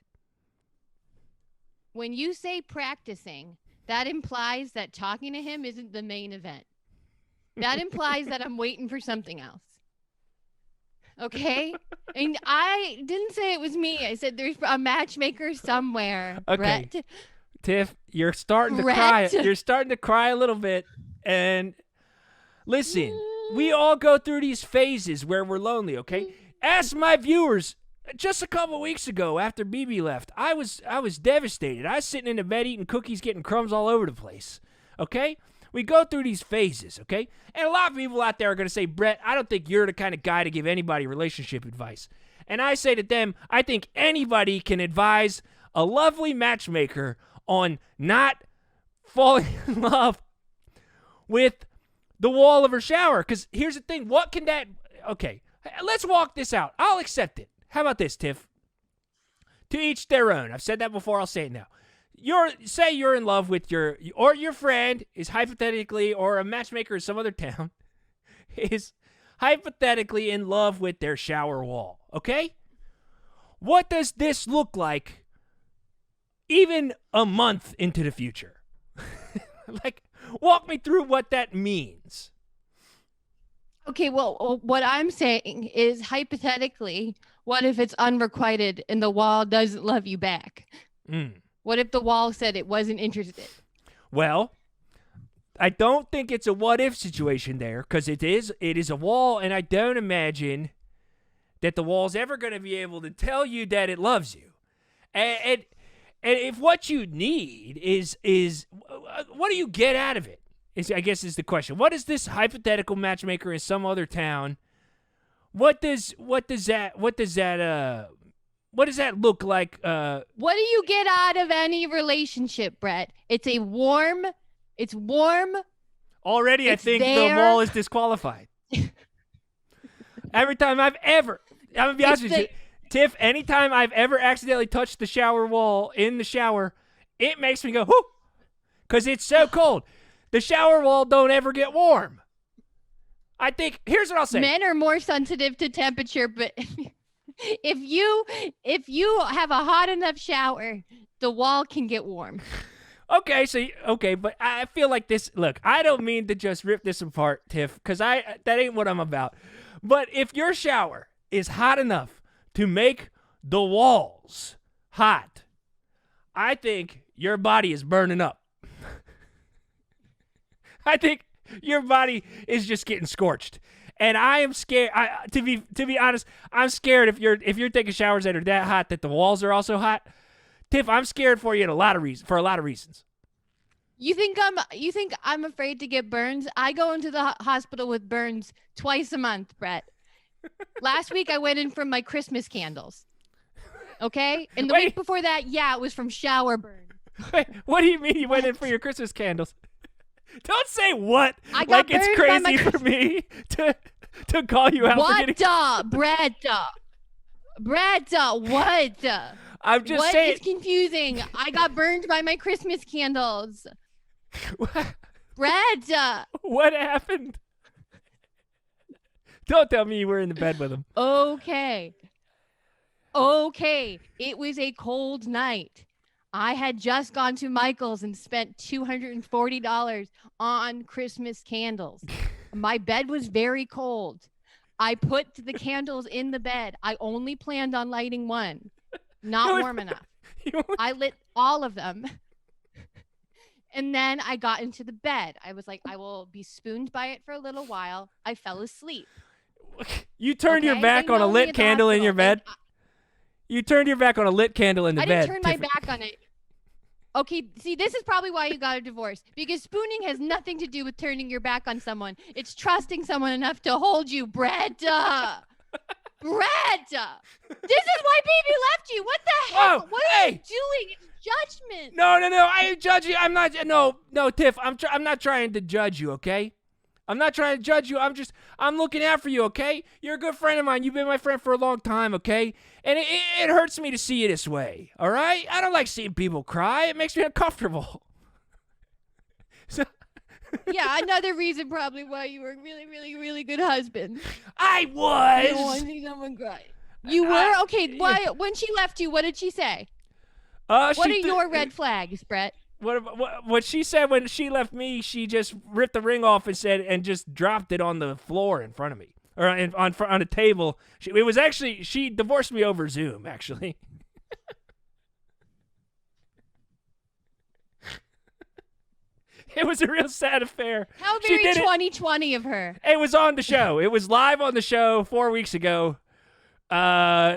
When you say practicing, that implies that talking to him isn't the main event. That implies that I'm waiting for something else. Okay? And I didn't say it was me. I said there's a matchmaker somewhere. Okay. Brett. Tiff, you're starting to cry. You're starting to cry a little bit. And listen, we all go through these phases where we're lonely, okay? Ask my viewers. Just a couple weeks ago, after BB left, I was devastated. I was sitting in the bed eating cookies, getting crumbs all over the place. Okay? We go through these phases, okay? And a lot of people out there are going to say, Brett, I don't think you're the kind of guy to give anybody relationship advice. And I say to them, I think anybody can advise a lovely matchmaker on not falling in love with the wall of her shower. Because here's the thing. Okay, let's walk this out. I'll accept it. How about this, Tiff? To each their own. I've said that before. I'll say it now. Say you're in love with your friend is hypothetically, or a matchmaker in some other town is hypothetically in love with their shower wall. Okay? What does this look like even a month into the future? Like, walk me through what that means. Okay, well, what I'm saying is hypothetically, what if it's unrequited and the wall doesn't love you back? What if the wall said it wasn't interested? Well, I don't think it's a what-if situation there, because it is a wall, and I don't imagine that the wall's ever going to be able to tell you that it loves you. And if what you need is what do you get out of it? I guess is the question. What is this hypothetical matchmaker in some other town? What does that look like? What do you get out of any relationship, Brett? It's warm. Already, I think the wall is disqualified. Every time I'm gonna be honest with you, Tiff, anytime I've ever accidentally touched the shower wall in the shower, it makes me go, whoo, because it's so cold. The shower wall don't ever get warm. I think, here's what I'll say. Men are more sensitive to temperature, but if you have a hot enough shower, the wall can get warm. Okay, but I feel like this, look, I don't mean to just rip this apart, Tiff, because that ain't what I'm about. But if your shower is hot enough to make the walls hot, I think your body is burning up. I think your body is just getting scorched, and I am scared. To be honest, I'm scared if you're taking showers that are that hot that the walls are also hot. Tiff, I'm scared for you for a lot of reasons. You think I'm afraid to get burns? I go into the hospital with burns twice a month, Brett. Last week I went in from my Christmas candles. Okay? And the week before that, yeah, it was from shower burns. Wait, what do you mean you went in for your Christmas candles? Don't say what. I got like it's burned crazy by my for me to call you out for getting... Brettuh, what? I'm just saying. What is confusing? I got burned by my Christmas candles. Brettuh. What happened? Don't tell me you were in the bed with him. Okay. It was a cold night. I had just gone to Michael's and spent $240 on Christmas candles. My bed was very cold. I put the candles in the bed. I only planned on lighting one. Not warm enough. I lit all of them. And then I got into the bed. I was like, I will be spooned by it for a little while. I fell asleep. You turned your back on a lit candle in your bed? You turned your back on a lit candle in the bed. I didn't turn my back on it. Okay, see, this is probably why you got a divorce. Because spooning has nothing to do with turning your back on someone. It's trusting someone enough to hold you, Brettuh. Brettuh. This is why baby left you. What the hell? What are you doing? It's judgment. No. I ain't judging. I'm not. No, Tiff. I'm not trying to judge you, okay? I'm not trying to judge you. I'm looking out for you, okay? You're a good friend of mine. You've been my friend for a long time, okay? And it hurts me to see you this way, all right? I don't like seeing people cry. It makes me uncomfortable. So yeah, another reason probably why you were a really, really, really good husband. I was. You don't want to see someone cry. You were? Okay, why? When she left you, what did she say? What are your red flags, Brett? What she said when she left me, she just ripped the ring off and just dropped it on the floor in front of me. Or on a table. She divorced me over Zoom, actually. It was a real sad affair. How very 2020 of her. It was on the show. It was live on the show 4 weeks ago.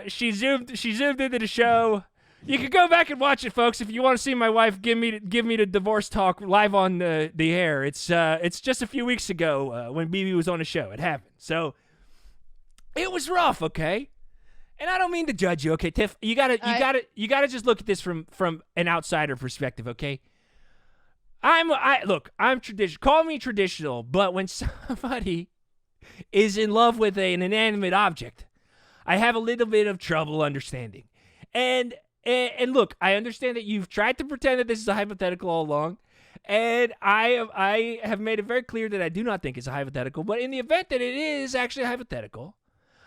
She zoomed into the show. You can go back and watch it, folks, if you want to see my wife give me the divorce talk live on the air. It's just a few weeks ago when BB was on the show. It happened. So it was rough, okay? And I don't mean to judge you, okay, Tiff? You gotta just look at this from an outsider perspective, okay? I'm traditional. Call me traditional, but when somebody is in love with an inanimate object, I have a little bit of trouble understanding. And look, I understand that you've tried to pretend that this is a hypothetical all along, and I have made it very clear that I do not think it's a hypothetical. But in the event that it is actually a hypothetical,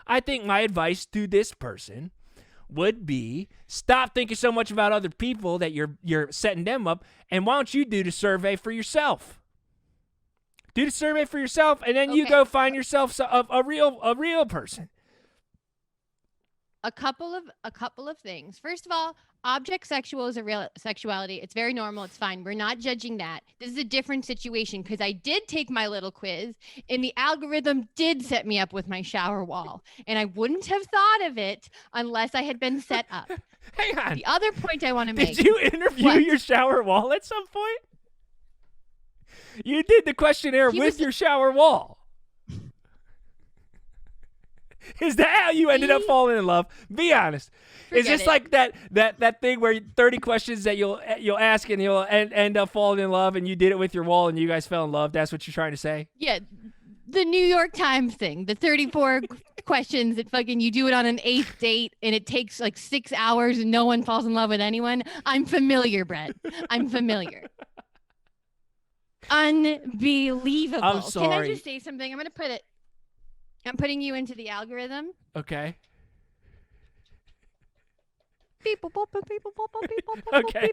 I think my advice to this person would be stop thinking so much about other people that you're setting them up, and why don't you do the survey for yourself? Do the survey for yourself, and then you go find yourself a real person. A couple of things. First of all, object sexual is a real sexuality. It's very normal. It's fine. We're not judging that. This is a different situation because I did take my little quiz and the algorithm did set me up with my shower wall. And I wouldn't have thought of it unless I had been set up. Hang on. The other point I want to make. Did you interview your shower wall at some point? You did the questionnaire with your shower wall. Is that how you ended up falling in love? Be honest. Is this like that thing where 30 questions that you'll ask and you'll end up falling in love, and you did it with your wall and you guys fell in love? That's what you're trying to say? Yeah. The New York Times thing, the 34 questions that fucking you do it on an 8th date and it takes like 6 hours and no one falls in love with anyone. I'm familiar, Brett. I'm familiar. Unbelievable. I'm sorry. Can I just say something? I'm putting you into the algorithm. Okay. Okay.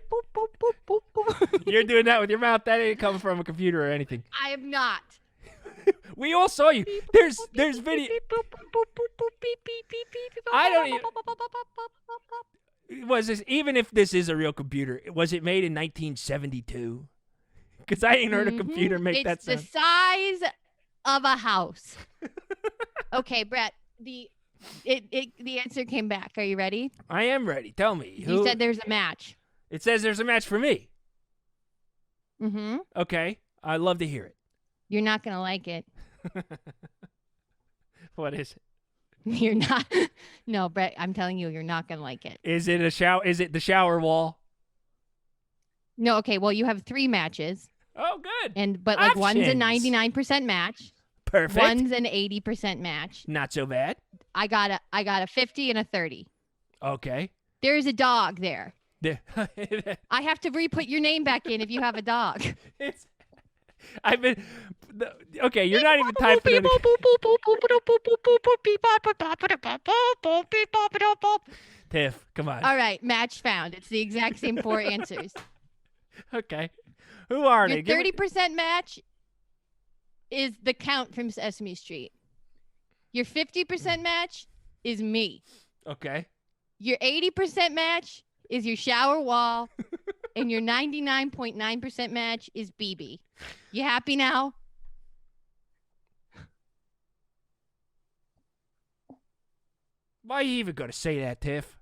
You're doing that with your mouth. That ain't coming from a computer or anything. I am not. We all saw you. There's video. I don't even. Was this, even if this is a real computer, was it made in 1972? Because I ain't heard a computer make that sound. It's the size of a house. Okay, Brett, the answer came back. Are you ready? I am ready. Tell me. You said there's a match. It says there's a match for me. Mm-hmm. Okay. I'd love to hear it. You're not going to like it. What is it? You're not. No, Brett, I'm telling you, you're not going to like it. Is it a shower? Is it the shower wall? No, okay. Well, you have 3 matches. Oh, good. But like one's a Options. 99% match. Perfect. One's an 80% match. Not so bad. I got a 50 and a 30. Okay. There's a dog there. I have to re-put your name back in if you have a dog. I've been okay. You're not even typing it. Tiff, come on. All right, match found. It's the exact same 4 answers. Okay. Who are Your they? 30% match is the Count from Sesame Street. Your 50% match is me. Okay. Your 80% match is your shower wall. And your 99.9% match is BB. You happy now? Why are you even going to say that, Tiff?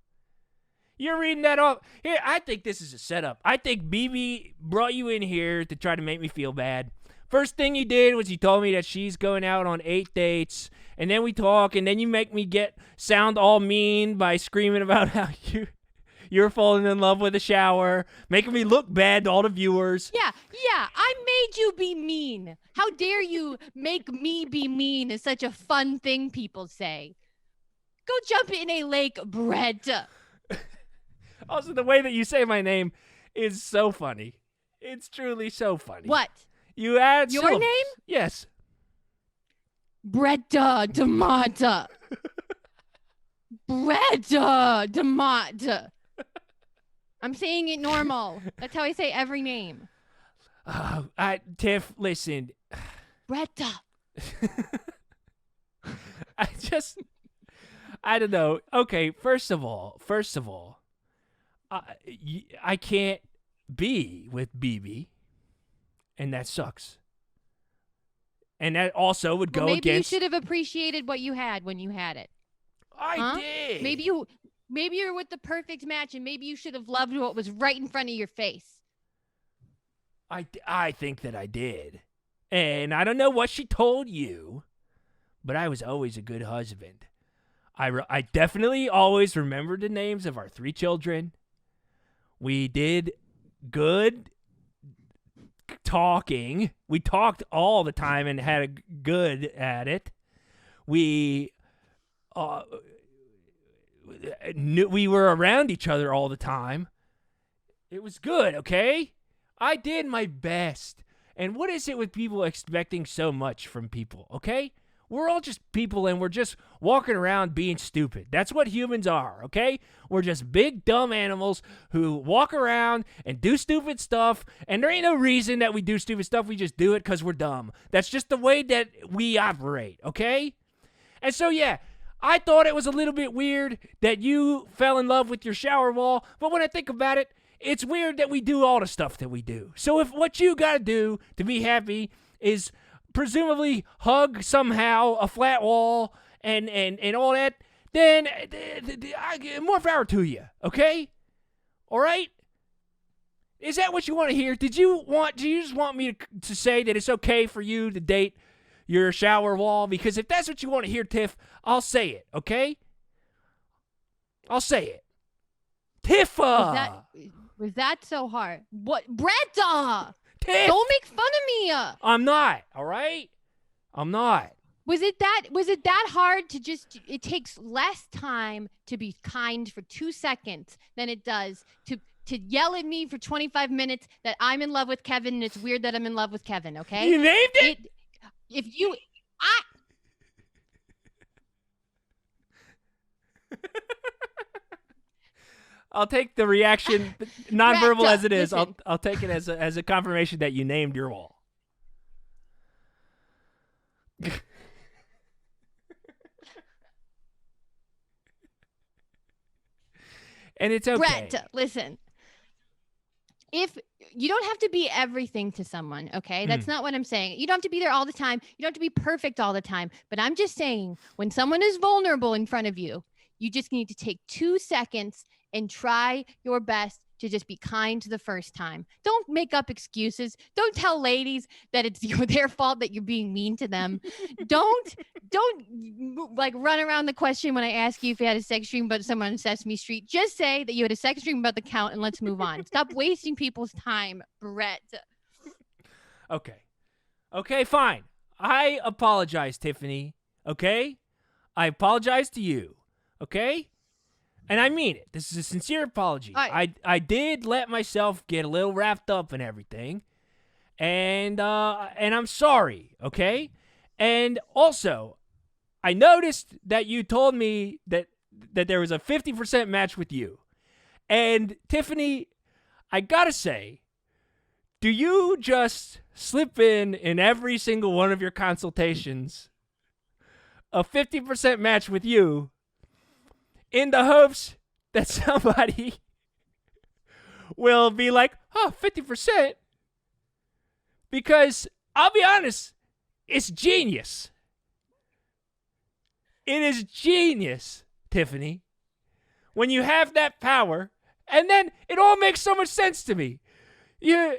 You're reading that off. Here, I think this is a setup. I think BB brought you in here to try to make me feel bad. First thing you did was you told me that she's going out on 8 dates, and then we talk, and then you make me sound all mean by screaming about how you're falling in love with a shower, making me look bad to all the viewers. Yeah, I made you be mean. How dare you make me be mean is such a fun thing people say. Go jump in a lake, Brettuh. Also, the way that you say my name is so funny. It's truly so funny. What? You add your syllables. name? Yes. Brettuh Demata. Brettuh Demata. I'm saying it normal. That's how I say every name. Tiff, listen. Brettuh. I don't know. Okay, first of all, I can't be with BB, and that sucks. And that also would go maybe against. You should have appreciated what you had when you had it. I did. Maybe you're with the perfect match, and maybe you should have loved what was right in front of your face. I think that I did. And I don't know what she told you, but I was always a good husband. I definitely always remembered the names of our 3 children. We did good talking. We talked all the time and had a good at it. We knew we were around each other all the time. It was good, okay? I did my best. And what is it with people expecting so much from people, okay? We're all just people, and we're just walking around being stupid. That's what humans are, okay? We're just big, dumb animals who walk around and do stupid stuff, and there ain't no reason that we do stupid stuff. We just do it because we're dumb. That's just the way that we operate, okay? And so, yeah, I thought it was a little bit weird that you fell in love with your shower wall, but when I think about it, it's weird that we do all the stuff that we do. So if what you got to do to be happy is presumably hug somehow a flat wall and all that, then more power to you, okay? All right? Is that what you want to hear? Do you just want me to say that it's okay for you to date your shower wall? Because if that's what you want to hear, Tiff, I'll say it, okay? I'll say it. Tiffa! Was that so hard? What? Brettuh! Tiff! Don't make fun of me. I'm not, all right? I'm not. Was it that hard to just, it takes less time to be kind for 2 seconds than it does to yell at me for 25 minutes that I'm in love with Kevin and it's weird that I'm in love with Kevin, okay? You named it? I'll take the reaction, nonverbal as it is. Listen. I'll take it as a confirmation that you named your wall. And it's okay. Brettuh, listen. If you don't have to be everything to someone, okay? That's not what I'm saying. You don't have to be there all the time. You don't have to be perfect all the time. But I'm just saying, when someone is vulnerable in front of you, you just need to take 2 seconds and try your best to just be kind the first time. Don't make up excuses. Don't tell ladies that it's their fault that you're being mean to them. Don't like run around the question when I ask you if you had a sex dream about someone on Sesame Street. Just say that you had a sex dream about the Count and let's move on. Stop wasting people's time, Brett. Okay, fine. I apologize, Tiffany. Okay? I apologize to you. Okay? And I mean it. This is a sincere apology. I did let myself get a little wrapped up in everything. And I'm sorry, okay? And also, I noticed that you told me that there was a 50% match with you. And Tiffany, I gotta say, do you just slip in every single one of your consultations a 50% match with you in the hopes that somebody will be like, oh, 50%? Because I'll be honest, it's genius. It is genius, Tiffany. When you have that power, and then it all makes so much sense to me. You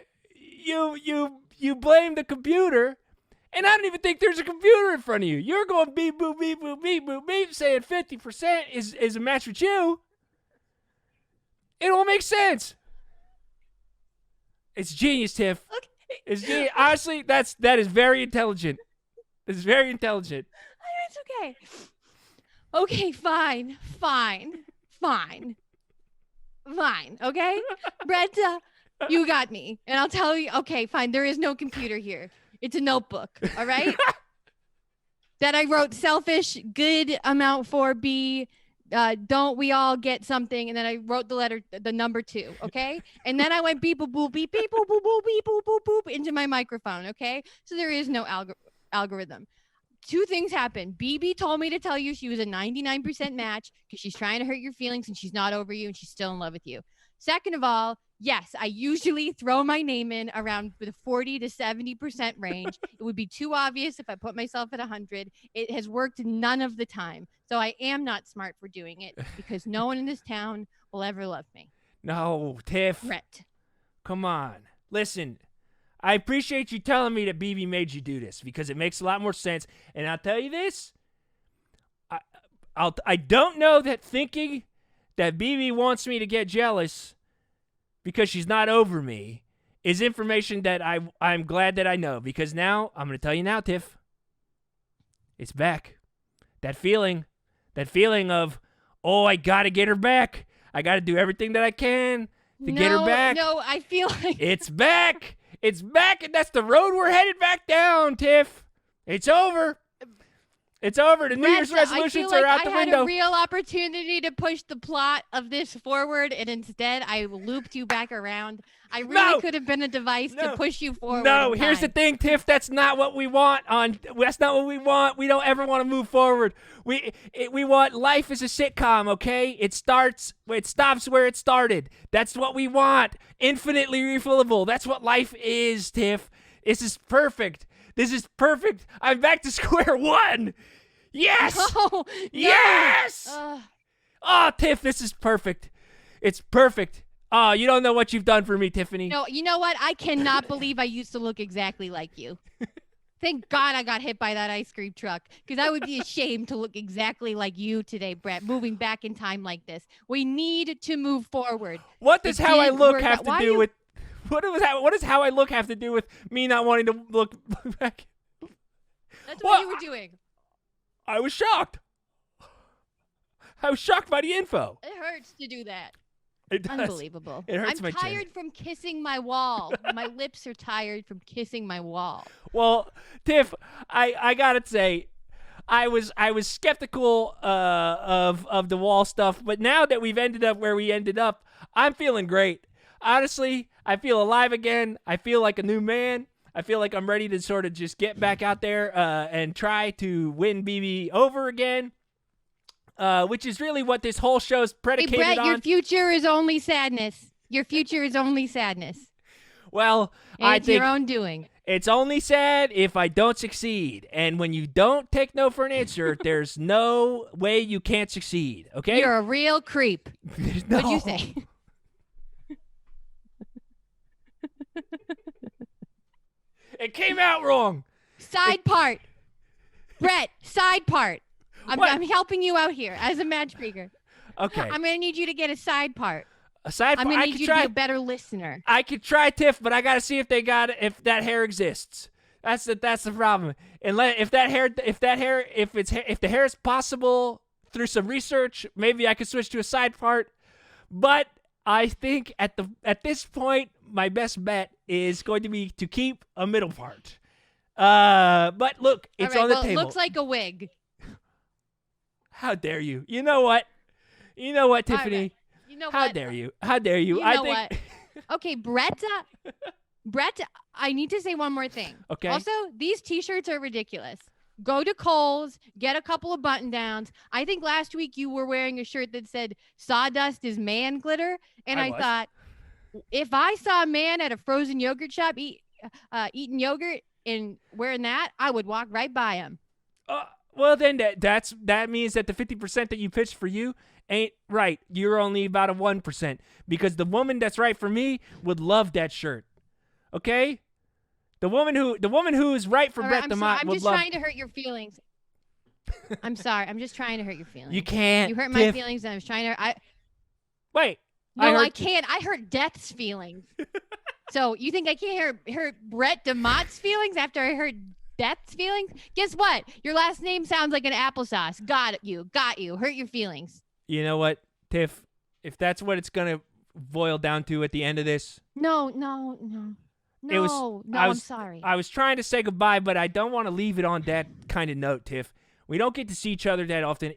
blame the computer, and I don't even think there's a computer in front of you. You're going beep, boop, beep, boop, beep, boop, beep, saying 50% is a match with you. It all makes sense. It's genius, Tiff. Okay. It's genius. Honestly, that is very intelligent. It's very intelligent. It's okay. Okay, fine. Okay? Brett, you got me. And I'll tell you, okay, fine. There is no computer here. It's a notebook, all right? That I wrote selfish, good amount for B, don't we all get something? And then I wrote the number 2, okay? And then I went beep, boop, boop, beep, beep, boop, boop, boop, beep, boop, boop, boop, into my microphone, okay? So there is no algorithm. 2 things happened. BB told me to tell you she was a 99% match because she's trying to hurt your feelings and she's not over you and she's still in love with you. Second of all, yes, I usually throw my name in around the 40 to 70% range. It would be too obvious if I put myself at 100. It has worked none of the time. So I am not smart for doing it because no one in this town will ever love me. No, Tiff. Brett. Come on. Listen, I appreciate you telling me that BB made you do this because it makes a lot more sense. And I'll tell you this. I don't know that thinking that BB wants me to get jealous because she's not over me is information that I'm glad that I know, because now I'm going to tell you now, Tiff. It's back. That feeling of, oh, I got to get her back. I got to do everything that I can to get her back. No, I feel like it's back. It's back, and that's the road we're headed back down, Tiff. It's over. It's over. The New Year's resolutions are out the window. I had a real opportunity to push the plot of this forward, and instead I looped you back around. I really could have been a device to push you forward. No, here's the thing, Tiff. That's not what we want. That's not what we want. We don't ever want to move forward. We want life as a sitcom, okay? It stops where it started. That's what we want. Infinitely refillable. That's what life is, Tiff. This is perfect. I'm back to square one. Yes. No. Yes. Oh, Tiff, this is perfect. It's perfect. Oh, you don't know what you've done for me, Tiffany. No, you know what? I cannot believe I used to look exactly like you. Thank God I got hit by that ice cream truck, because I would be ashamed to look exactly like you today, Brett, moving back in time like this. We need to move forward. What does how I look have to do with... What does how I look have to do with me not wanting to look back? That's what you were doing. I was shocked. I was shocked by the info. It hurts to do that. It does. Unbelievable. It hurts my I'm chin. tired from kissing my wall. My lips are tired from kissing my wall. Well, Tiff, I gotta say, I was skeptical of the wall stuff, but now that we've ended up where we ended up, I'm feeling great. Honestly, I feel alive again. I feel like a new man. I feel like I'm ready to sort of just get back out there and try to win BB over again, which is really what this whole show's predicated Brett, on. Your future is only sadness. Your future is only sadness. Well, I it's think your own doing. It's only sad if I don't succeed. And when you don't take no for an answer, there's no way you can't succeed, okay? You're a real creep. No. What'd you say? It came out wrong. Side part. Brett, side part. I'm helping you out here as a matchmaker. Okay. I'm going to need you to get a side part. A side part? I'm going to need you to be a better listener. I could try, Tiff, but I got to see if that hair exists. That's the problem. And if the hair is possible through some research, maybe I could switch to a side part. But I think at this point, my best bet is going to be to keep a middle part. But look, it's on the table. It looks like a wig. How dare you? You know what? You know what, Tiffany? Right. You know How what? dare you? How dare you? You know what? Okay, Brettuh, I need to say one more thing. Okay. Also, these T-shirts are ridiculous. Go to Kohl's, get a couple of button-downs. I think last week you were wearing a shirt that said "Sawdust is man glitter," and I thought, if I saw a man at a frozen yogurt shop eating yogurt and wearing that, I would walk right by him. Well, then that means that the 50% that you pitched for you ain't right. You're only about a 1% because the woman that's right for me would love that shirt. Okay? The woman who is right for Brettuh would love. I'm just trying to hurt your feelings. I'm sorry. I'm just trying to hurt your feelings. You can't. You hurt my feelings, and I was trying to. Wait. No, I can't. I hurt Death's feelings. So you think I can't hurt Brett DeMott's feelings after I hurt Death's feelings? Guess what? Your last name sounds like an applesauce. Got you. Hurt your feelings. You know what, Tiff? If that's what it's gonna boil down to at the end of this. No. I'm sorry. I was trying to say goodbye, but I don't want to leave it on that kind of note, Tiff. We don't get to see each other that often.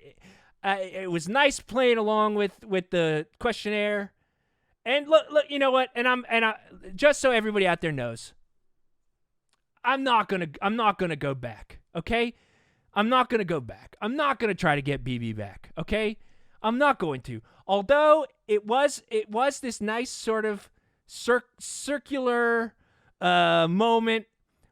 It was nice playing along with the questionnaire. And look, you know what? And I just so everybody out there knows, I'm not gonna go back. Okay, I'm not gonna go back. I'm not gonna try to get BB back. Okay, I'm not going to. Although it was this nice sort of circular moment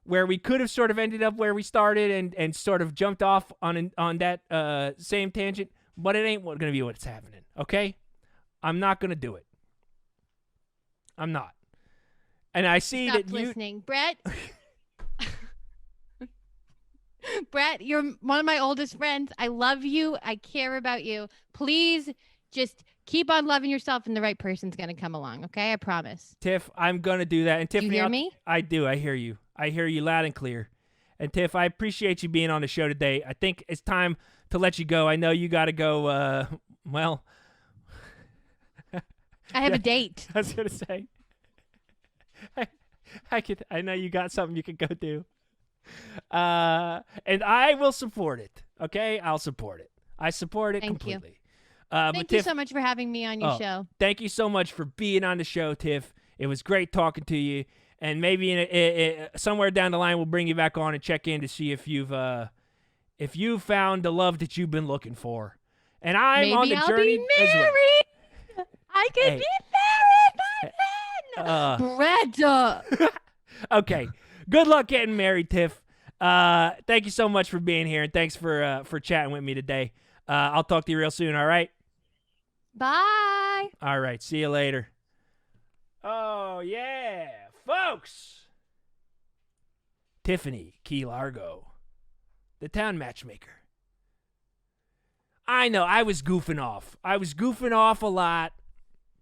where we could have sort of ended up where we started and sort of jumped off on that same tangent, but it ain't going to be what's happening. Okay, I'm not gonna do it. I'm not. And I see Stop that you listening, Brett. Brett, you're one of my oldest friends. I love you. I care about you. Please just keep on loving yourself and the right person's going to come along, okay? I promise. Tiff, I'm going to do that. And Tiffany, you hear me? I do. I hear you. I hear you loud and clear. And Tiff, I appreciate you being on the show today. I think it's time to let you go. I know you got to go, well. I have a date. I was going to say. I know you got something you can go do. And I will support it. Okay? I'll support it. I support it completely. Thank you so much for having me on your show. Thank you so much for being on the show, Tiff. It was great talking to you. And maybe somewhere down the line, we'll bring you back on and check in to see if you've found the love that you've been looking for. And I'm on the journey be married. as well. I could be married by then. Brettuh. Okay. Good luck getting married, Tiff. Thank you so much for being here, and thanks for chatting with me today. I'll talk to you real soon, all right? Bye. All right. See you later. Oh, yeah. Folks. Tiffany Key-Largo, the town matchmaker. I know, I was goofing off. A lot.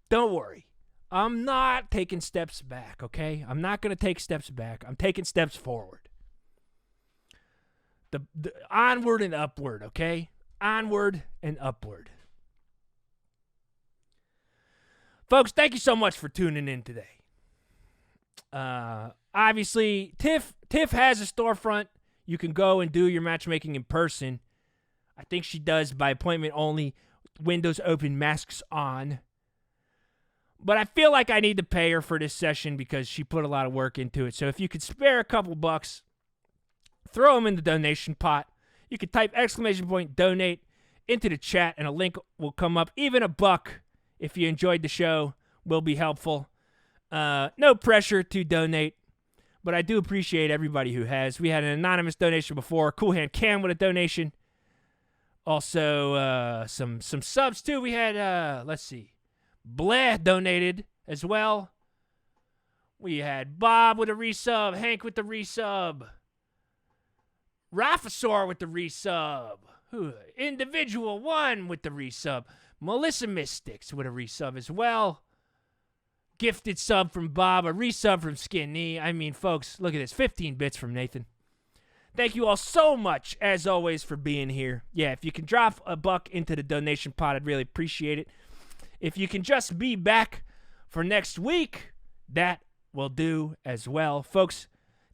Don't worry. I'm not taking steps back, okay? I'm not going to take steps back. I'm taking steps forward. The onward and upward, okay? Onward and upward. Folks, thank you so much for tuning in today. Obviously, Tiff has a storefront. You can go and do your matchmaking in person. I think she does by appointment only. Windows open, masks on. But I feel like I need to pay her for this session because she put a lot of work into it. So if you could spare a couple bucks, throw them in the donation pot. You could type !donate into the chat and a link will come up. Even $1 if you enjoyed the show will be helpful. No pressure to donate, but I do appreciate everybody who has. We had an anonymous donation before. Cool Hand Cam with a donation. Also, some subs too. We had, let's see. Bleh donated as well. We had Bob with a resub, Hank with the resub, Rafasaur with the resub, Individual 1 with the resub, Melissa Mystics with a resub as well. Gifted sub from Bob, a resub from Skinny. I mean, folks, look at this. 15 bits from Nathan. Thank you all so much, as always, for being here. Yeah, if you can drop a buck into the donation pot, I'd really appreciate it. If you can just be back for next week, that will do as well. Folks,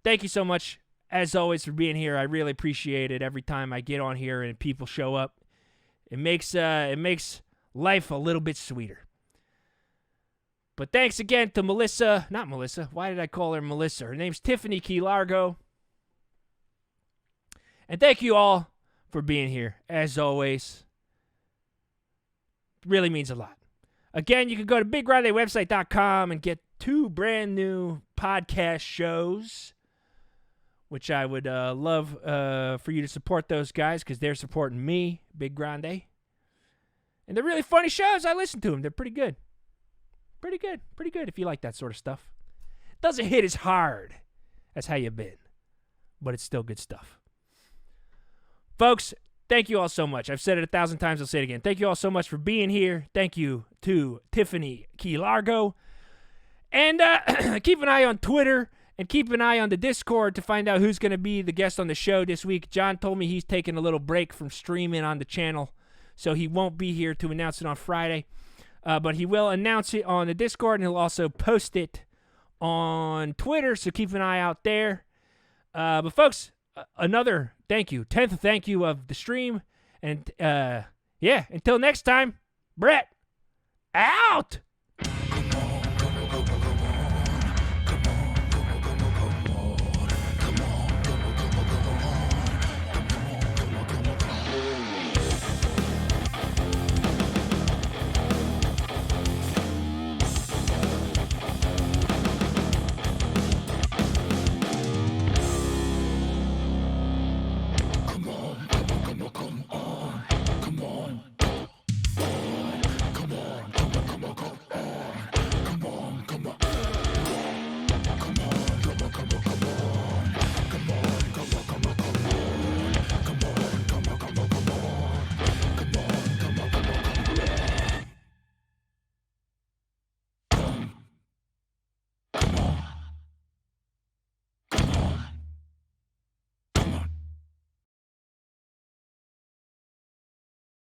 thank you so much, as always, for being here. I really appreciate it every time I get on here and people show up. It makes life a little bit sweeter. But thanks again to Melissa. Not Melissa. Why did I call her Melissa? Her name's Tiffany Key-Largo. And thank you all for being here, as always. It really means a lot. Again, you can go to BigGrandewebsite.com and get 2 brand new podcast shows, which I would love for you to support those guys because they're supporting me, Big Grande. And they're really funny shows. I listen to them. They're pretty good. Pretty good if you like that sort of stuff. Doesn't hit as hard as How You Been, but it's still good stuff. Folks, thank you all so much. I've said it 1,000 times. I'll say it again. Thank you all so much for being here. Thank you to Tiffany Key-Largo. And keep an eye on Twitter and keep an eye on the Discord to find out who's going to be the guest on the show this week. John told me he's taking a little break from streaming on the channel, so he won't be here to announce it on Friday. But he will announce it on the Discord, and he'll also post it on Twitter, so keep an eye out there. But, folks, another thank you, 10th thank you of the stream. And, until next time, Brett, out!